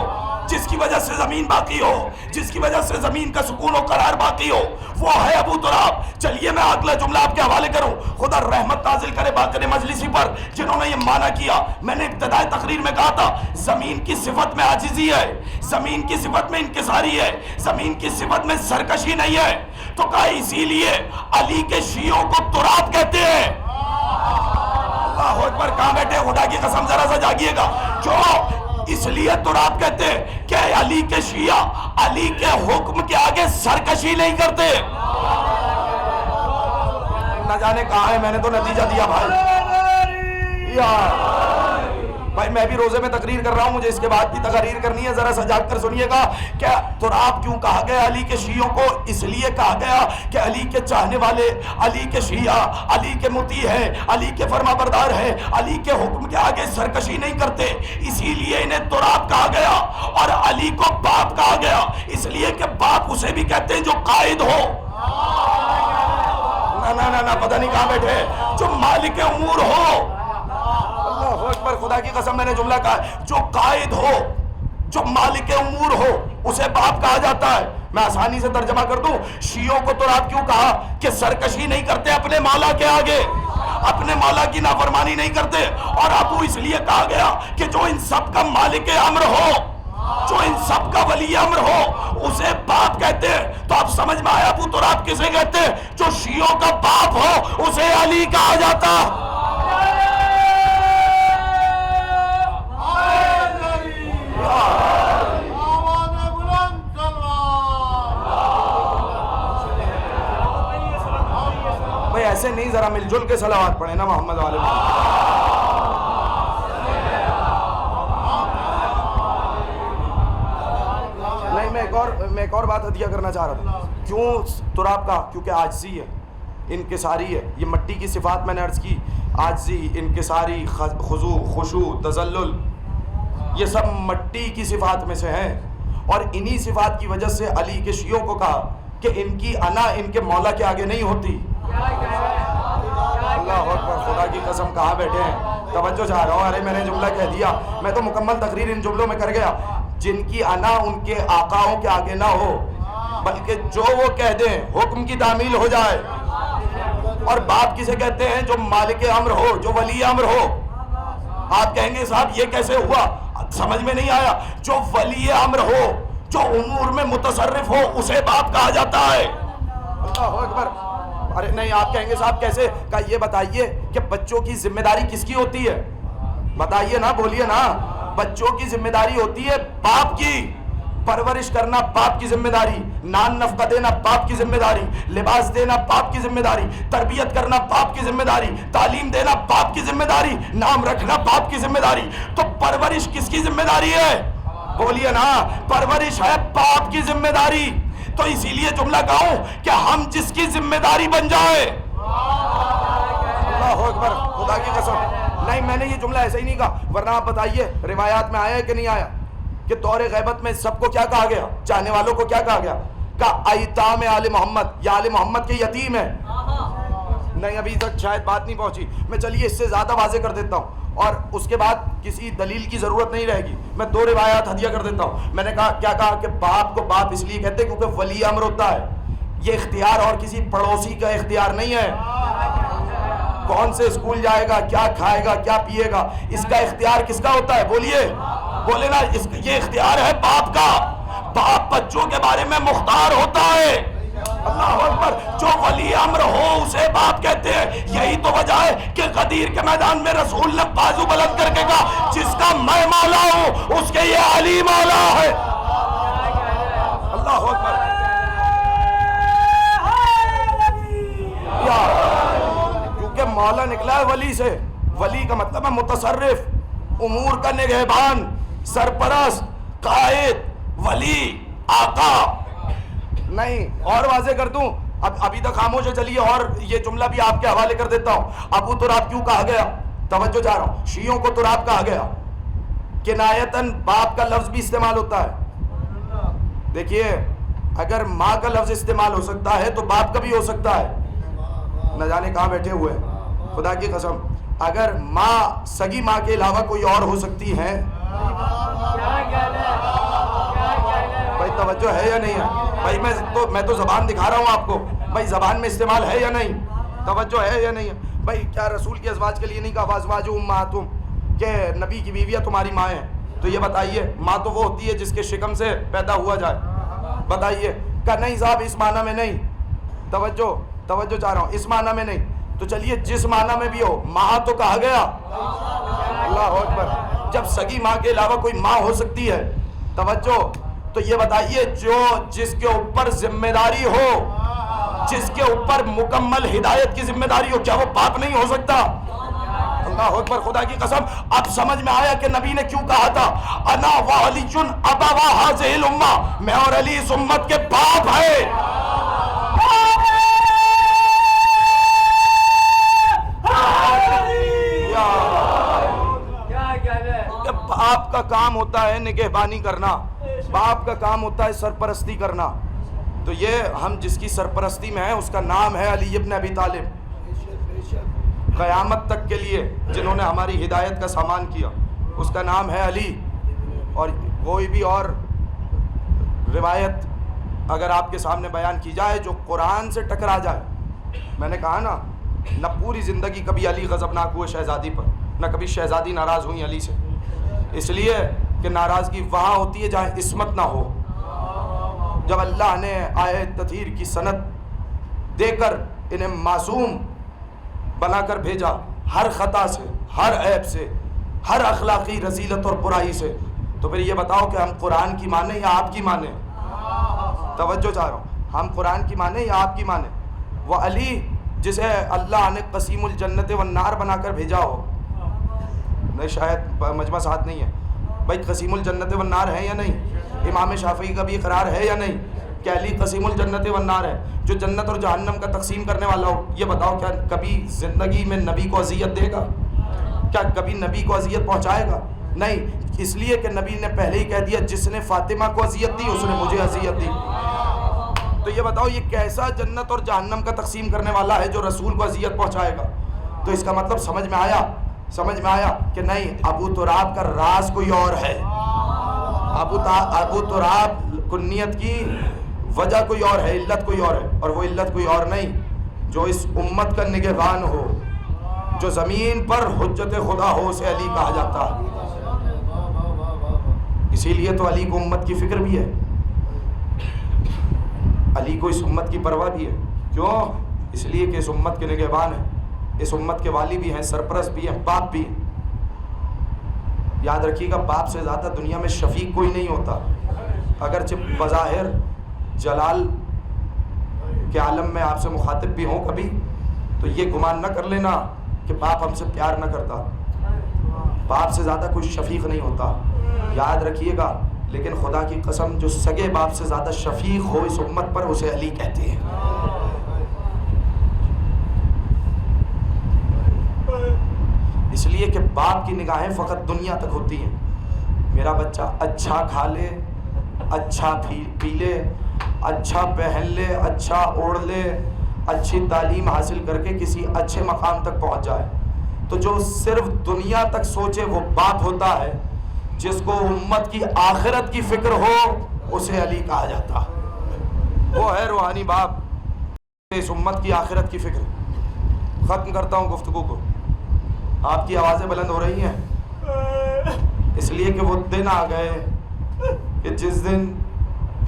A: جس کی وجہ سے زمین باقی ہو، جس کی وجہ سے زمین کا سکون و قرار باقی ہو، وہ ہے ابو تراب. چلیے میں اگلا جملہ آپ کے حوالے کروں. خدا رحمت نازل کرے باقر مجلسی پر جنہوں نے یہ معنی کیا. میں نے ابتدائی تقریر میں کہا تھا زمین کی صفت میں عاجزی ہے، زمین کی صفت میں انکساری ہے، زمین کی صفت میں سرکشی نہیں ہے. تو کہا اسی لیے علی کے شیعوں کو تراب کہتے ہیں. اللہ اکبر، کہاں بیٹھے؟ خدا کی قسم ذرا سا جاگیے گا. جو اس لیے تراب کہتے ہیں کہ علی کے شیعہ علی کے حکم کے آگے سرکشی نہیں کرتے. نہ جانے کہاں ہے، میں نے تو نتیجہ دیا بھائی. بھائی میں بھی روزے میں تقریر کر رہا ہوں، مجھے اس کے بعد بھی تقریر کرنی ہے. ذرا سا جاگ کر سنیے گا. کیا تراب کیوں کہا گیا علی کے شیعوں کو؟ اس لیے کہا گیا کہ علی کے چاہنے والے، علی کے شیعہ علی کے مطیع ہیں، علی کے فرما بردار ہیں، علی کے حکم کے آگے سرکشی نہیں کرتے. اسی لیے انہیں تراب کہا گیا. اور علی کو باپ کہا گیا اس لیے کہ باپ اسے بھی کہتے ہیں جو قائد ہو. نہ پتہ نہیں کہاں بیٹھے، جو مالک امور ہو. اللہ اکبر، خدا کی قسم میں نے جملہ کہا ہے، جو قائد ہو، جو مالک امور ہو اسے باپ کہا جاتا ہے. میں آسانی سے ترجمہ کر دوں. شیعوں کو تراب کیوں کہا؟ کہ سرکشی نہیں کرتے اپنے مولا کے آگے، اپنے مولا کی نافرمانی نہیں کرتے. اور ابو اس لیے کہا گیا کہ جو ان سب کا مالک امر ہو، جو ان سب کا ولی امر ہو اسے باپ کہتے ہیں. تو آپ سمجھ میں آیا ابو تراب کسے کہتے ہیں؟ جو شیعوں کا باپ ہو اسے علی کہا جاتا. بھائی ایسے نہیں، ذرا مل جل کے صلوات پڑھیں نا محمد والے. نہیں، میں ایک اور بات ہدیہ کرنا چاہ رہا تھا. کیوں تراب کا؟ کیونکہ عاجزی ہے، انکساری ہے. یہ مٹی کی صفات میں نے عرض کی، عاجزی، انکساری، خضوع، خشوع، تذلل، یہ سب مٹی کی صفات میں سے ہیں. اور انہی صفات کی وجہ سے علی کے شیعوں کو کہا کہ ان کی انا ان کے مولا کے آگے نہیں ہوتی. اللہ اکبر، خدا کی قسم کہاں بیٹھے ہیں؟ توجہ چاہ رہا ہوں. ارے میں نے جملہ کہہ دیا، میں تو مکمل تقریر ان جملوں میں کر گیا. جن کی انا ان کے آقاؤں کے آگے نہ ہو، بلکہ جو وہ کہہ دیں حکم کی تعمیل ہو جائے. اور باپ کسے کہتے ہیں؟ جو مالک امر ہو، جو ولی امر ہو. آپ کہیں گے صاحب یہ کیسے ہوا، سمجھ میں نہیں آیا. جو ولی امر ہو، جو امور میں متصرف ہو، اسے باپ کہا جاتا ہے. اللہ اکبر. ارے نہیں، آپ کہیں گے صاحب کیسے؟ کہا یہ بتائیے کہ بچوں کی ذمہ داری کس کی ہوتی ہے؟ بتائیے نا، بولیے نا. بچوں کی ذمہ داری ہوتی ہے باپ کی. پرورش کرنا باپ کی ذمہ داری، نان نفقہ دینا باپ کی ذمہ داری، لباس دینا باپ کی ذمہ داری، تربیت کرنا باپ کی ذمہ داری، تعلیم دینا باپ کی ذمہ داری، نام رکھنا باپ کی ذمہ داری. تو پرورش کس کی ذمہ داری ہے؟ بولیے نا. پرورش ہے باپ کی ذمہ داری. تو اسی لیے جملہ کہوں کہ ہم جس کی ذمہ داری بن جائے. اللہ اکبر. خدا کی قسم نہیں، میں نے یہ جملہ ایسے ہی نہیں کہا. ورنہ آپ بتائیے روایات میں آیا ہے کہ نہیں آیا کہ دور غیبت میں سب کو کیا کہا گیا؟ چاہنے والوں کو کیا کہا گیا؟ کہا ایتام آل محمد، یا آل محمد کے یتیم ہیں. نہیں، ابھی تک شاید بات نہیں پہنچی. میں چلیے اس سے زیادہ واضح کر دیتا ہوں، اور اس کے بعد کسی دلیل کی ضرورت نہیں رہے گی. میں 2 روایات ہدیہ کر دیتا ہوں. میں نے کہا کیا کہا کہ باپ کو باپ اس لیے کہتے ہیں کیونکہ ولی امر ہوتا ہے. یہ اختیار اور کسی پڑوسی کا اختیار نہیں ہے. کون سے اسکول جائے گا، کیا کھائے گا، کیا پیے گا، اس کا اختیار کس کا ہوتا ہے؟ بولیے، بولے نا. یہ اختیار ہے باپ کا. باپ بچوں کے بارے میں مختار ہوتا ہے. اللہ اکبر. جو ولی امر ہو اسے باپ کہتے ہیں. یہی تو وجہ ہے کہ غدیر کے میدان میں رسول نے بازو بلند کر کے کہا جس کا میں مولا ہوں اس کے یہ علی مولا ہے. اللہ اکبر. کیونکہ مولا نکلا ہے ولی سے. ولی کا مطلب ہے متصرف، امور کا نگہبان، سرپرست، قائد، ولی، آقا. نہیں، اور واضح کر دوں. ابھی تک خاموش ہے، چلیے اور یہ جملہ بھی آپ کے حوالے کر دیتا ہوں. ابو تراب کیوں کہا گیا؟ توجہ چاہ رہا ہوں. شیعوں کو تراب کہا گیا. کنایتاً باپ کا لفظ بھی استعمال ہوتا ہے. دیکھیے، اگر ماں کا لفظ استعمال ہو سکتا ہے تو باپ کا بھی ہو سکتا ہے. نہ جانے کہاں بیٹھے ہوئے ہیں، خدا کی قسم. اگر ماں، سگی ماں کے علاوہ کوئی اور ہو سکتی ہے. بھائی توجہ ہے یا نہیں ہے؟ بھائی میں تو زبان دکھا رہا ہوں آپ کو. بھائی زبان میں استعمال ہے یا نہیں؟ توجہ ہے یا نہیں ہے؟ بھائی کیا رسول کے ازواج کے لیے نہیں کہا ازواج امہاتکم کہ نبی کی بیویاں تمہاری ماں ہیں؟ تو یہ بتائیے، ماں تو وہ ہوتی ہے جس کے شکم سے پیدا ہوا جائے. بتائیے. کہ نہیں صاحب اس معنی میں نہیں. توجہ چاہ رہا ہوں، اس معنی میں نہیں. تو چلیے جس معنی میں بھی ہو، ماں تو کہا گیا. اللہ اکبر. جب سگی ماں کے علاوہ کوئی ماں ہو سکتی ہے، توجہ، تو یہ بتائیے جس کے اوپر ذمہ داری ہو، جس کے اوپر مکمل ہدایت کی ذمہ داری ہو، کیا وہ باپ نہیں ہو سکتا؟ اللہ اکبر. خدا کی قسم. اب سمجھ میں آیا کہ نبی نے کیوں کہا تھا انا و علی ابوا هذه الامہ، میں اور علی اس امت کے باپ ہے. باپ کا کام ہوتا ہے نگہبانی کرنا، باپ کا کام ہوتا ہے سرپرستی کرنا. تو یہ ہم جس کی سرپرستی میں ہیں اس کا نام ہے علی ابن ابی طالب. قیامت تک کے لیے جنہوں نے ہماری ہدایت کا سامان کیا، اس کا نام ہے علی. اور کوئی بھی اور روایت اگر آپ کے سامنے بیان کی جائے جو قرآن سے ٹکرا جائے، میں نے کہا نا، نہ پوری زندگی کبھی علی غضبناک ہوئے شہزادی پر، نہ کبھی شہزادی ناراض ہوئی علی سے. اس لیے کہ ناراضگی وہاں ہوتی ہے جہاں عصمت نہ ہو. جب اللہ نے آیت تطہیر کی سند دے کر انہیں معصوم بنا کر بھیجا، ہر خطا سے، ہر عیب سے، ہر اخلاقی رذیلت اور برائی سے، تو پھر یہ بتاؤ کہ ہم قرآن کی مانیں یا آپ کی مانیں؟ توجہ چاہ رہا ہوں. ہم قرآن کی مانیں یا آپ کی مانیں؟ وہ علی جسے اللہ نے قسیم الجنت والنار بنا کر بھیجا ہو، نہیں شاید مجمع ساتھ نہیں ہے بھائی، قسیم الجنت والنار ہے یا نہیں؟ امام شافعی کا بھی اقرار ہے یا نہیں کہ علی قسیم الجنت والنار ہے، جو جنت اور جہنم کا تقسیم کرنے والا ہو؟ یہ بتاؤ کیا کبھی زندگی میں نبی کو اذیت دے گا؟ کیا کبھی نبی کو اذیت پہنچائے گا؟ نہیں. اس لیے کہ نبی نے پہلے ہی کہہ دیا جس نے فاطمہ کو اذیت دی اس نے مجھے اذیت دی. تو یہ بتاؤ یہ کیسا جنت اور جہنم کا تقسیم کرنے والا ہے جو رسول کو اذیت پہنچائے گا؟ تو اس کا مطلب سمجھ میں آیا کہ نہیں، ابو تراب کا راز کوئی اور ہے. ابو تراب کنیت کی وجہ کوئی اور ہے، علت کوئی اور ہے، اور وہ علت کوئی اور نہیں، جو اس امت کا نگہبان ہو، جو زمین پر حجت خدا ہو، اسے علی کہا جاتا ہے۔ اسی لیے تو علی کو امت کی فکر بھی ہے، علی کو اس امت کی پرواہ بھی ہے۔ کیوں؟ اس لیے کہ اس امت کے نگہبان ہیں، اس امت کے والی بھی ہیں، سرپرست بھی ہیں، باپ بھی ہیں۔ یاد رکھیے گا، باپ سے زیادہ دنیا میں شفیق کوئی نہیں ہوتا۔ اگرچہ بظاہر جلال کے عالم میں آپ سے مخاطب بھی ہوں کبھی، تو یہ گمان نہ کر لینا کہ باپ ہم سے پیار نہ کرتا، باپ سے زیادہ کوئی شفیق نہیں ہوتا، یاد رکھیے گا۔ لیکن خدا کی قسم، جو سگے باپ سے زیادہ شفیق ہو اس امت پر، اسے علی کہتے ہیں۔ اس لیے کہ باپ کی نگاہیں فقط دنیا تک ہوتی ہیں۔ میرا بچہ اچھا کھا لے، اچھا پی لے، اچھا پہن لے، اچھا اوڑھ لے، اچھی تعلیم حاصل کر کے کسی اچھے مقام تک پہنچ جائے، تو جو صرف دنیا تک سوچے وہ باپ ہوتا ہے۔ جس کو امت کی آخرت کی فکر ہو اسے علی کہا جاتا، وہ ہے روحانی باپ، اس امت کی آخرت کی فکر۔ ختم کرتا ہوں گفتگو کو، آپ کی آوازیں بلند ہو رہی ہیں، اس لیے کہ وہ دن آ گئے کہ جس دن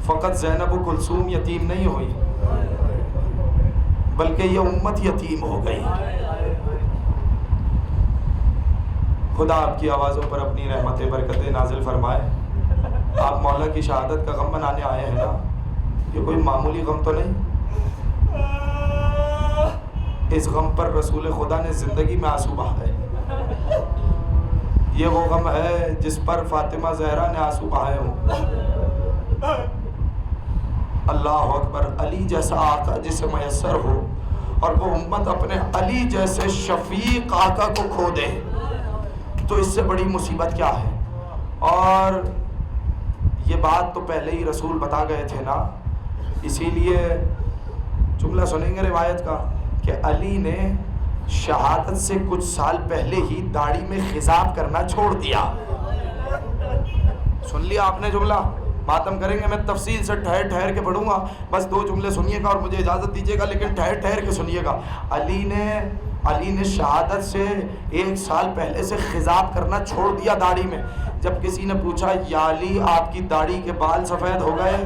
A: فقط زینب و کلثوم یتیم نہیں ہوئی، بلکہ یہ امت یتیم ہو گئی۔ خدا آپ کی آوازوں پر اپنی رحمتیں برکتیں نازل فرمائے۔ آپ مولا کی شہادت کا غم منانے آئے ہیں نا، یہ کوئی معمولی غم تو نہیں۔ اس غم پر رسول خدا نے زندگی میں آنسو بہائے۔ یہ وہ غم ہے جس پر فاطمہ زہرا نے آنسو بہائے ہوں۔ اللہ اکبر، علی جیسا آقا جسے میسر ہو اور وہ امت اپنے علی جیسے شفیق آقا کو کھو دے، تو اس سے بڑی مصیبت کیا ہے؟ اور یہ بات تو پہلے ہی رسول بتا گئے تھے نا، اسی لیے جملہ سنیں گے روایت کا کہ علی نے شہادت سے کچھ سال پہلے ہی داڑھی میں خضاب کرنا چھوڑ دیا۔ سن لیا آپ نے جملہ؟ ماتم کریں گے، میں تفصیل سے ٹھہر ٹھہر کے پڑھوں گا، بس 2 جملے سنیے گا اور مجھے اجازت دیجیے گا، لیکن ٹھہر ٹھہر کے سنیے گا۔ علی نے شہادت سے 1 سال پہلے سے خضاب کرنا چھوڑ دیا داڑھی میں۔ جب کسی نے پوچھا یا علی آپ کی داڑھی کے بال سفید ہو گئے،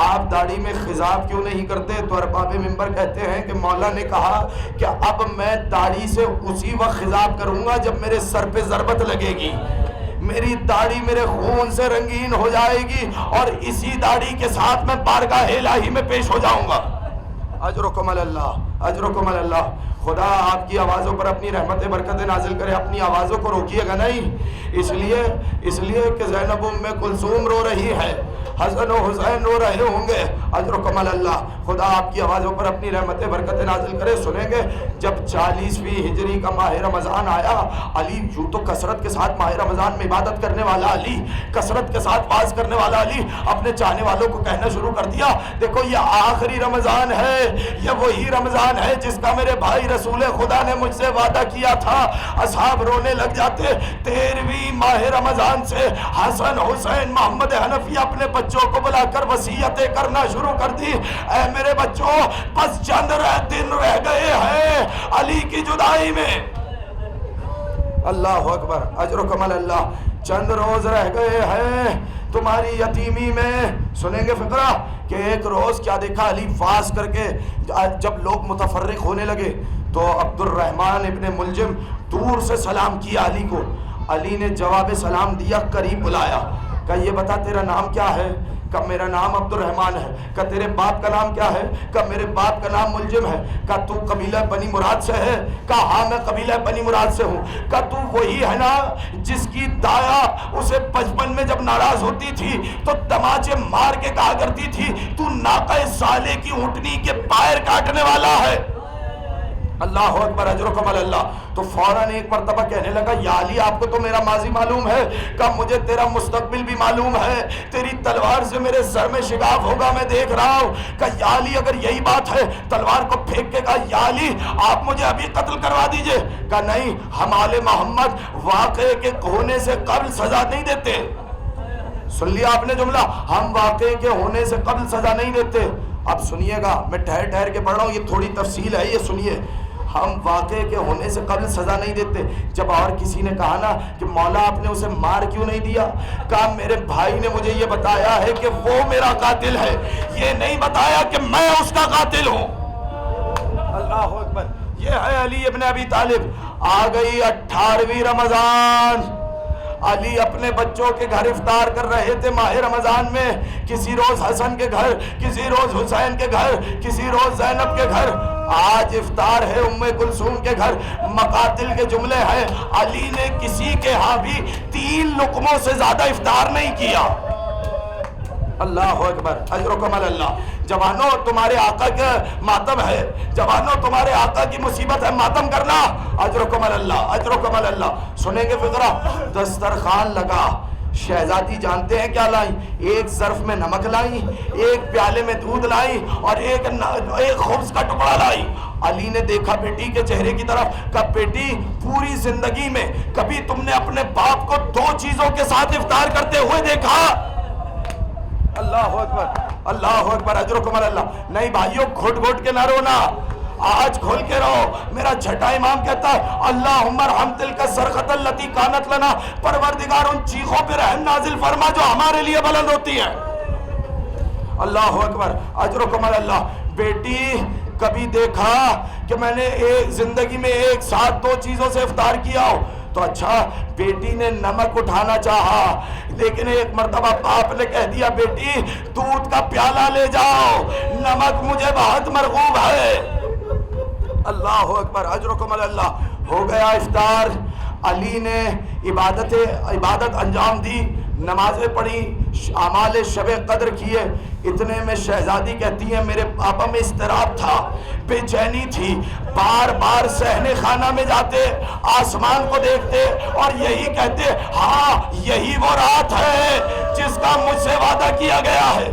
A: آپ داڑھی میں خضاب کیوں نہیں کرتے؟ تو ارباب منبر کہتے ہیں کہ مولا نے کہا کہ اب میں داڑھی سے اسی وقت خضاب کروں گا جب میرے سر پہ ضربت لگے گی، میری داڑھی میرے خون سے رنگین ہو جائے گی اور اسی داڑھی کے ساتھ میں بارگاہ الہی میں پیش ہو جاؤں گا۔ اجرکم اللہ، اجرکم اللہ۔ خدا آپ کی آوازوں پر اپنی رحمت برکتیں نازل کرے۔ اپنی آوازوں کو روکیے گا نہیں، اس لیے کہ زینب ام کلثوم رو رہی ہے، حسن و حسین رو رہے ہوں گے۔ اجرکم اللہ۔ خدا آپ کی آوازوں پر اپنی رحمت برکتیں نازل کرے۔ سنیں گے جب 40ویں ہجری کا ماہ رمضان آیا، علی یوں تو کثرت کے ساتھ ماہ رمضان میں عبادت کرنے والا علی، کثرت کے ساتھ واز کرنے والا علی، اپنے چاہنے والوں کو کہنا شروع کر دیا، دیکھو یہ آخری رمضان ہے، یہ وہی رمضان ہے جس کا میرے بھائی رسول خدا نے مجھ سے وعدہ کیا تھا۔ اصحاب رونے لگ جاتے۔ 13ویں ماہ رمضان سے حسن حسین محمد حنفی اپنے بچوں کو بلا کر وصیتیں کرنا شروع کر دی، اے میرے بچوں بس چند دن رہ گئے ہیں علی کی جدائی میں۔ اللہ اکبر، اجرکم اللہ۔ چند روز رہ گئے ہیں تمہاری یتیمی میں۔ سنیں گے فقرہ کہ ایک روز کیا دیکھا علی فاس کر کے، جب لوگ متفرق ہونے لگے تو عبد الرحمن ابن ملجم دور سے سلام کیا علی کو۔ علی نے جواب سلام دیا، قریب بلایا، کہا یہ بتا تیرا نام کیا ہے؟ کہا میرا نام عبد الرحمن ہے۔ کہا تیرے باپ کا نام کیا ہے؟ کہا میرے باپ کا نام ملجم ہے۔ کہا تو قبیلہ بنی مراد سے ہے؟ کہا ہاں میں قبیلہ بنی مراد سے ہوں۔ کہا تو وہی ہے نا جس کی دایا اسے بچپن میں جب ناراض ہوتی تھی تو تماچے مار کے کہا کرتی تھی تو ناقہ سالے کی اونٹنی کے پائر کاٹنے والا ہے؟ اللہ اکبر، اجرکم اللہ۔ تو فوراً ایک مرتبہ کہنے لگا یا علی آپ کو تو میرا ماضی معلوم ہے، کہا مجھے تیرا مستقبل بھی معلوم ہے، تیری تلوار سے میرے سر میں شگاف ہوگا میں دیکھ رہا ہوں۔ کہا یا علی اگر یہی بات ہے، تلوار کو پھینک کے کہا یا علی آپ مجھے ابھی قتل کروا دیجئے۔ کہا نہیں، ہم آل محمد واقعے کے ہونے سے قبل سزا نہیں دیتے۔ سن لیا آپ نے جملہ؟ ہم واقعے کے ہونے سے قبل سزا نہیں دیتے. اب سنیے گا، میں ٹھہر ٹھہر کے پڑھ رہا ہوں، یہ تھوڑی تفصیل ہے، یہ سنیے. ہم واقعے کے ہونے سے قبل سزا نہیں دیتے. جب اور کسی نے کہا نا کہ مولا آپ نے اسے مار کیوں نہیں دیا، کہا میرے بھائی نے مجھے یہ بتایا ہے کہ وہ میرا قاتل ہے، یہ نہیں بتایا کہ میں اس کا قاتل ہوں. اللہ اکبر. یہ ہے علی ابن ابی طالب. آ گئی 18ویں رمضان. علی اپنے بچوں کے گھر افطار کر رہے تھے ماہ رمضان میں. کسی روز حسن کے گھر، کسی روز حسین کے گھر، کسی روز زینب کے گھر. آج افطار ہے ام کلثوم کے گھر. مقاتل کے جملے ہیں، علی نے کسی کے ہاں بھی 3 لقموں سے زیادہ افطار نہیں کیا. اللہ اکبر. اجرکم اللہ. جوانوں تمہارے آقا کا ماتم ہے، جوانوں تمہارے آقا کی مصیبت ہے ماتم کرنا. اجرکم اللہ، اجرکم اللہ. سنیں گے فقرہ؟ دسترخوان لگا. شہزادی جانتے ہیں کیا لائیں؟ ایک ظرف میں نمک لائیں، ایک پیالے میں دودھ لائیں اور ایک خبز کا ٹکڑا لائیں. علی نے دیکھا بیٹی کے چہرے کی طرف، کہا بیٹی پوری زندگی میں کبھی تم نے اپنے باپ کو 2 چیزوں کے ساتھ افطار کرتے ہوئے دیکھا؟ اللہ اکبر، اللہ اکبر. اجرکم اللہ. نہیں بھائیوں، گھٹ گھٹ کے نہ رونا، آج کھول کے رہو. میرا چھٹا امام کہتا ہے اللہم ارحم تلک الصرخۃ التی کانت لنا، پروردگار ان چیخوں پہ رحم نازل فرما جو ہمارے لیے بلند ہوتی ہیں. اللہ اکبر. اجرکم اللہ. بیٹی کبھی دیکھا کہ میں نے ایک زندگی میں ایک ساتھ 2 چیزوں سے افطار کیا ہو؟ تو اچھا بیٹی نے نمک اٹھانا چاہا، لیکن ایک مرتبہ باپ نے کہہ دیا بیٹی دودھ کا پیالہ لے جاؤ، نمک مجھے بہت مرغوب ہے. اللہ اکبر. اجرکم اللہ. ہو گیا افطار. علی نے عبادت انجام دی، نمازیں پڑھی، اعمال شب قدر کیے. اتنے میں شہزادی کہتی ہے میرے پاپا میں اضطراب تھا، بے چینی تھی، بار بار صحن خانہ میں جاتے، آسمان کو دیکھتے اور یہی کہتے ہاں یہی وہ رات ہے جس کا مجھ سے وعدہ کیا گیا ہے.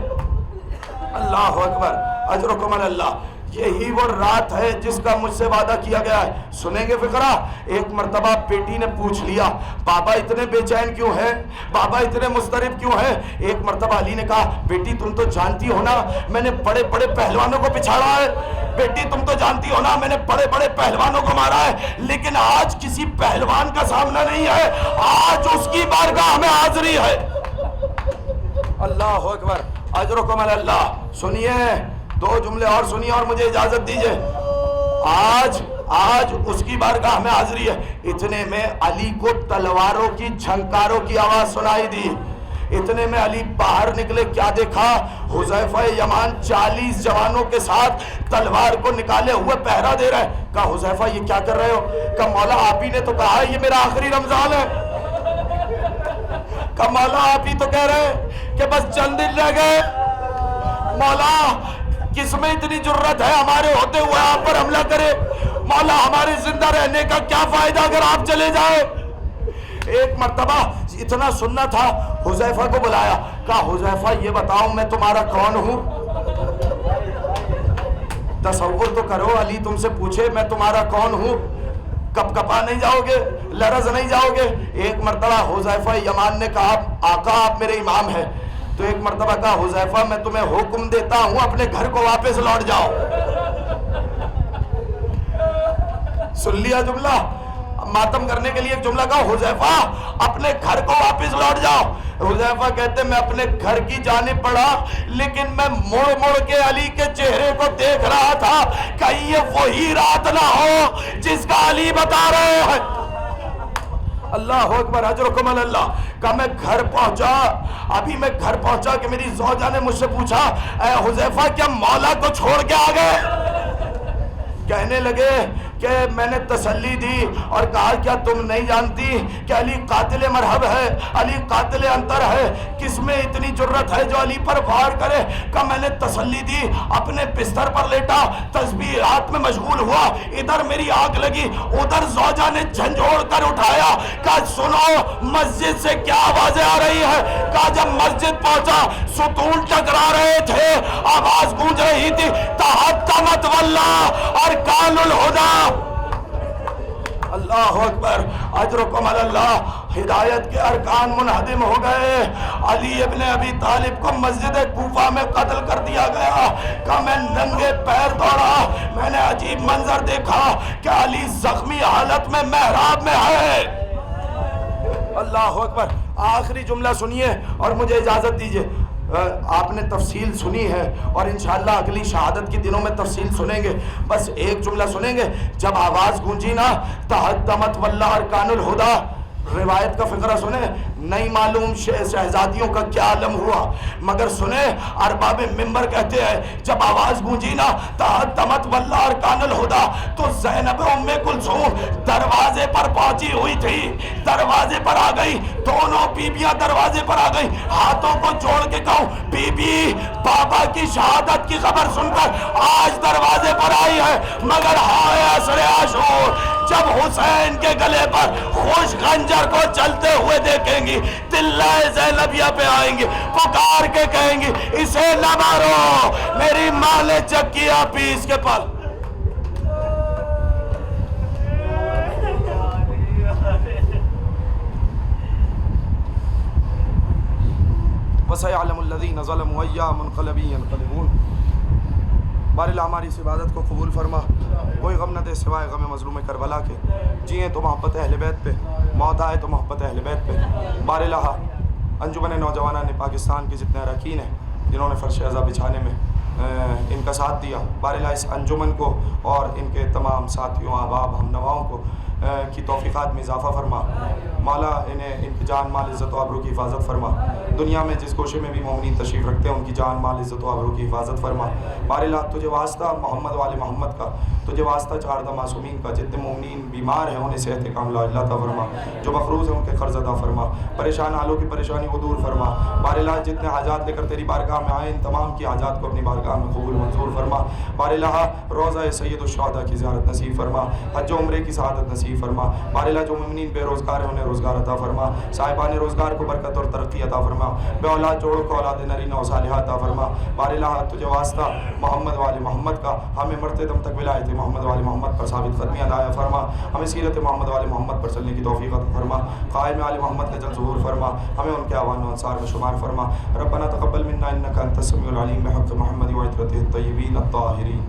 A: اللہ اکبر. اجرکم اللہ. یہی وہ رات ہے جس کا مجھ سے وعدہ کیا گیا ہے. سنیں گے فقرہ؟ ایک مرتبہ بیٹی نے پوچھ لیا بابا اتنے بے چین کیوں ہیں، بابا اتنے مضطرب کیوں ہیں؟ ایک مرتبہ علی نے کہا بیٹی تم تو جانتی ہو نا میں نے بڑے بڑے پہلوانوں کو پچھاڑا ہے، بیٹی تم تو جانتی ہو نا میں نے بڑے بڑے پہلوانوں کو مارا ہے، لیکن آج کسی پہلوان کا سامنا نہیں ہے، آج اس کی بارگاہ میں حاضری ہے. اللہ اکبر. اجرکم اللہ. سنیے 2 جملے اور سنیے اور مجھے اجازت دیجئے. آج اس کی بارگاہ میں حاضری ہے. اتنے میں علی کو تلواروں کی جھنکاروں کی آواز سنائی دی. اتنے میں علی باہر نکلے، کیا دیکھا؟ حذیفہ یمان 40 جوانوں کے ساتھ تلوار کو نکالے ہوئے پہرا دے رہے. کہا حذیفہ یہ کیا کر رہے ہو؟ کہا مولا آپ ہی نے تو کہا ہے یہ میرا آخری رمضان ہے. کہا مولا آپ ہی تو کہہ رہے کہ بس چند دن رہ گئے، مولا کس میں اتنی جرت ہے ہمارے ہوتے ہوئے آپ پر حملہ کرے؟ مولا ہمارے زندہ رہنے کا کیا فائدہ اگر آپ چلے جائیں؟ ایک مرتبہ اتنا سننا تھا، حذیفہ کو بلایا، کہا حذیفہ یہ بتاؤ میں تمہارا کون ہوں؟ تصور تو کرو علی تم سے پوچھے میں تمہارا کون ہوں، کپ کپا نہیں جاؤ گے، لرز نہیں جاؤ گے؟ ایک مرتبہ حذیفہ یمان نے کہا آقا آپ میرے امام ہیں. تو ایک مرتبہ کہا حذیفہ میں تمہیں حکم دیتا ہوں اپنے گھر کو واپس لوٹ جاؤ. سن لیا جملہ؟ ماتم کرنے کے لیے ایک جملہ کہا حذیفہ اپنے گھر کو واپس لوٹ جاؤ. حذیفہ کہتے میں اپنے گھر کی جانب بڑھا، لیکن میں مڑ مڑ کے علی کے چہرے کو دیکھ رہا تھا کہیں یہ وہی رات نہ ہو جس کا علی بتا رہے ہیں. اللہ اکبر. اجرکم اللہ. کہ میں گھر پہنچا، ابھی میں گھر پہنچا کہ میری زوجہ نے مجھ سے پوچھا اے حذیفہ کیا مولا کو چھوڑ کے آ گئے؟ کہنے لگے کہ میں نے تسلی دی اور کہا کیا تم نہیں جانتی کہ علی قاتل مرحب ہے، علی قاتل انتر ہے، کس میں اتنی جرت ہے جو علی پر وار کرے؟ کہ میں نے تسلی دی، اپنے بستر پر لیٹا، تسبیحات میں مشغول ہوا، ادھر میری آنکھ لگی، ادھر زوجہ نے جھنجھوڑ کر اٹھایا، کہا سنو مسجد سے کیا آوازیں آ رہی ہے؟ کہا جب مسجد پہنچا ستون ٹکرا رہے تھے، آواز گونج رہی تھی تحطمت واللہ اور کال الہدا. اللہ اکبر. اجرکم اللہ. ہدایت کے ارکان منہدم ہو گئے. علی ابن ابی طالب کو مسجد کوفہ میں قتل کر دیا گیا. کہ میں ننگے پیر دوڑا, میں نے عجیب منظر دیکھا کہ علی زخمی حالت میں محراب میں ہے. اللہ اکبر. آخری جملہ سنیے اور مجھے اجازت دیجیے. آپ نے تفصیل سنی ہے اور انشاءاللہ اگلی شہادت کے دنوں میں تفصیل سنیں گے. بس ایک جملہ سنیں گے. جب آواز گونجی نا تہدمت واللہ ارکان الہدا, روایت کا فقرہ سنیں. نہیں معلوم شہزادیوں کا کیا عالم ہوا, مگر سنیں ارباب منبر کہتے ہیں جب آواز گونجی نا تہدمت واللہ ارکان الہدا, تو زینب ام کلثوم دروازے پر پہنچی ہوئی تھی. دروازے پر آ گئی, دونوں بیبیاں دروازے پر آ گئی. ہاتھوں کو جوڑ کے کہوں بی بی بابا کی شہادت کی خبر سن کر آج دروازے پر آئی ہے, مگر ہائے عصر عاشور جب حسین کے گلے پر خوش خنجر کو چلتے ہوئے دیکھیں گی, دلہ زینبیہ پہ آئیں گی, پکار کے کہیں گی اسے نہ مارو, میری ماں نے چکیا پیس کے پل. وَسَيَعْلَمُ الَّذِينَ ظَلَمُوا أَيَّ مُنْقَلَبٍ يَنْقَلِبُونَ. باراللہ ہماری سی عبادت کو قبول فرما. کوئی غم نہ دے سوائے غم مظلوم کربلا کے. جئیں تو محبت اہل بیت پہ, موت آئے تو محبت اہل بیت پہ. باراللہ انجمن نوجوانان پاکستان کے جتنے اراکین ہیں جنہوں نے فرش عزا بچھانے میں ان کا ساتھ دیا, باراللہ اس انجمن کو اور ان کے تمام ساتھیوں احباب ہم نواؤں کو کی توفیقات میں اضافہ فرما. مولا انہیں ان کی جان مال عزت و آبرو کی حفاظت فرما. دنیا میں جس گوشے میں بھی مومنین تشریف رکھتے ہیں ان کی جان مال عزت و آبرو کی حفاظت فرما. باراللہ تجھے واسطہ محمد وال محمد کا, تجھے واسطہ چاردہ معصومین کا, جتنے مومنین بیمار ہیں انہیں صحت کاملہ اللہ عطا فرما. جو مقروض ہیں ان کے قرض عطا فرما. پریشان حالوں کی پریشانی کو دور فرما. باراللہ جتنے حاجات لے کر تیری بارگاہ میں آئے ان تمام کی حاجات کو اپنی بارگاہ میں قبول منظور فرما. باراللہ روضہ سید الشہداء کی زیارت نصیب فرما. حج و عمرے کی سعادت نصیب فرما. باراللہ جو مومنین بے روزگار ہیں انہیں روزگار عطا فرما. صاحبان روزگار کو برکت اور ترقی عطا فرما. بے اولاد جوڑوں کو اولاد نرینہ و صالحہ عطا فرما. باراللہ تجھے واسطہ محمد وال محمد کا, ہمیں مرتے دم تک ولایت محمد وال محمد پر ثابت قدمی عطا فرما. ہمیں سیرت محمد وال محمد پر چلنے کی توفیق عطا فرما. قائم آل محمد کا جل ظہور فرما. ہمیں ان کے اعوان و انصار میں شمار فرما. ربنا تقبل منا انک انت السمیع العلیم بحق محمد وعترتہ الطیبین الطاہرین.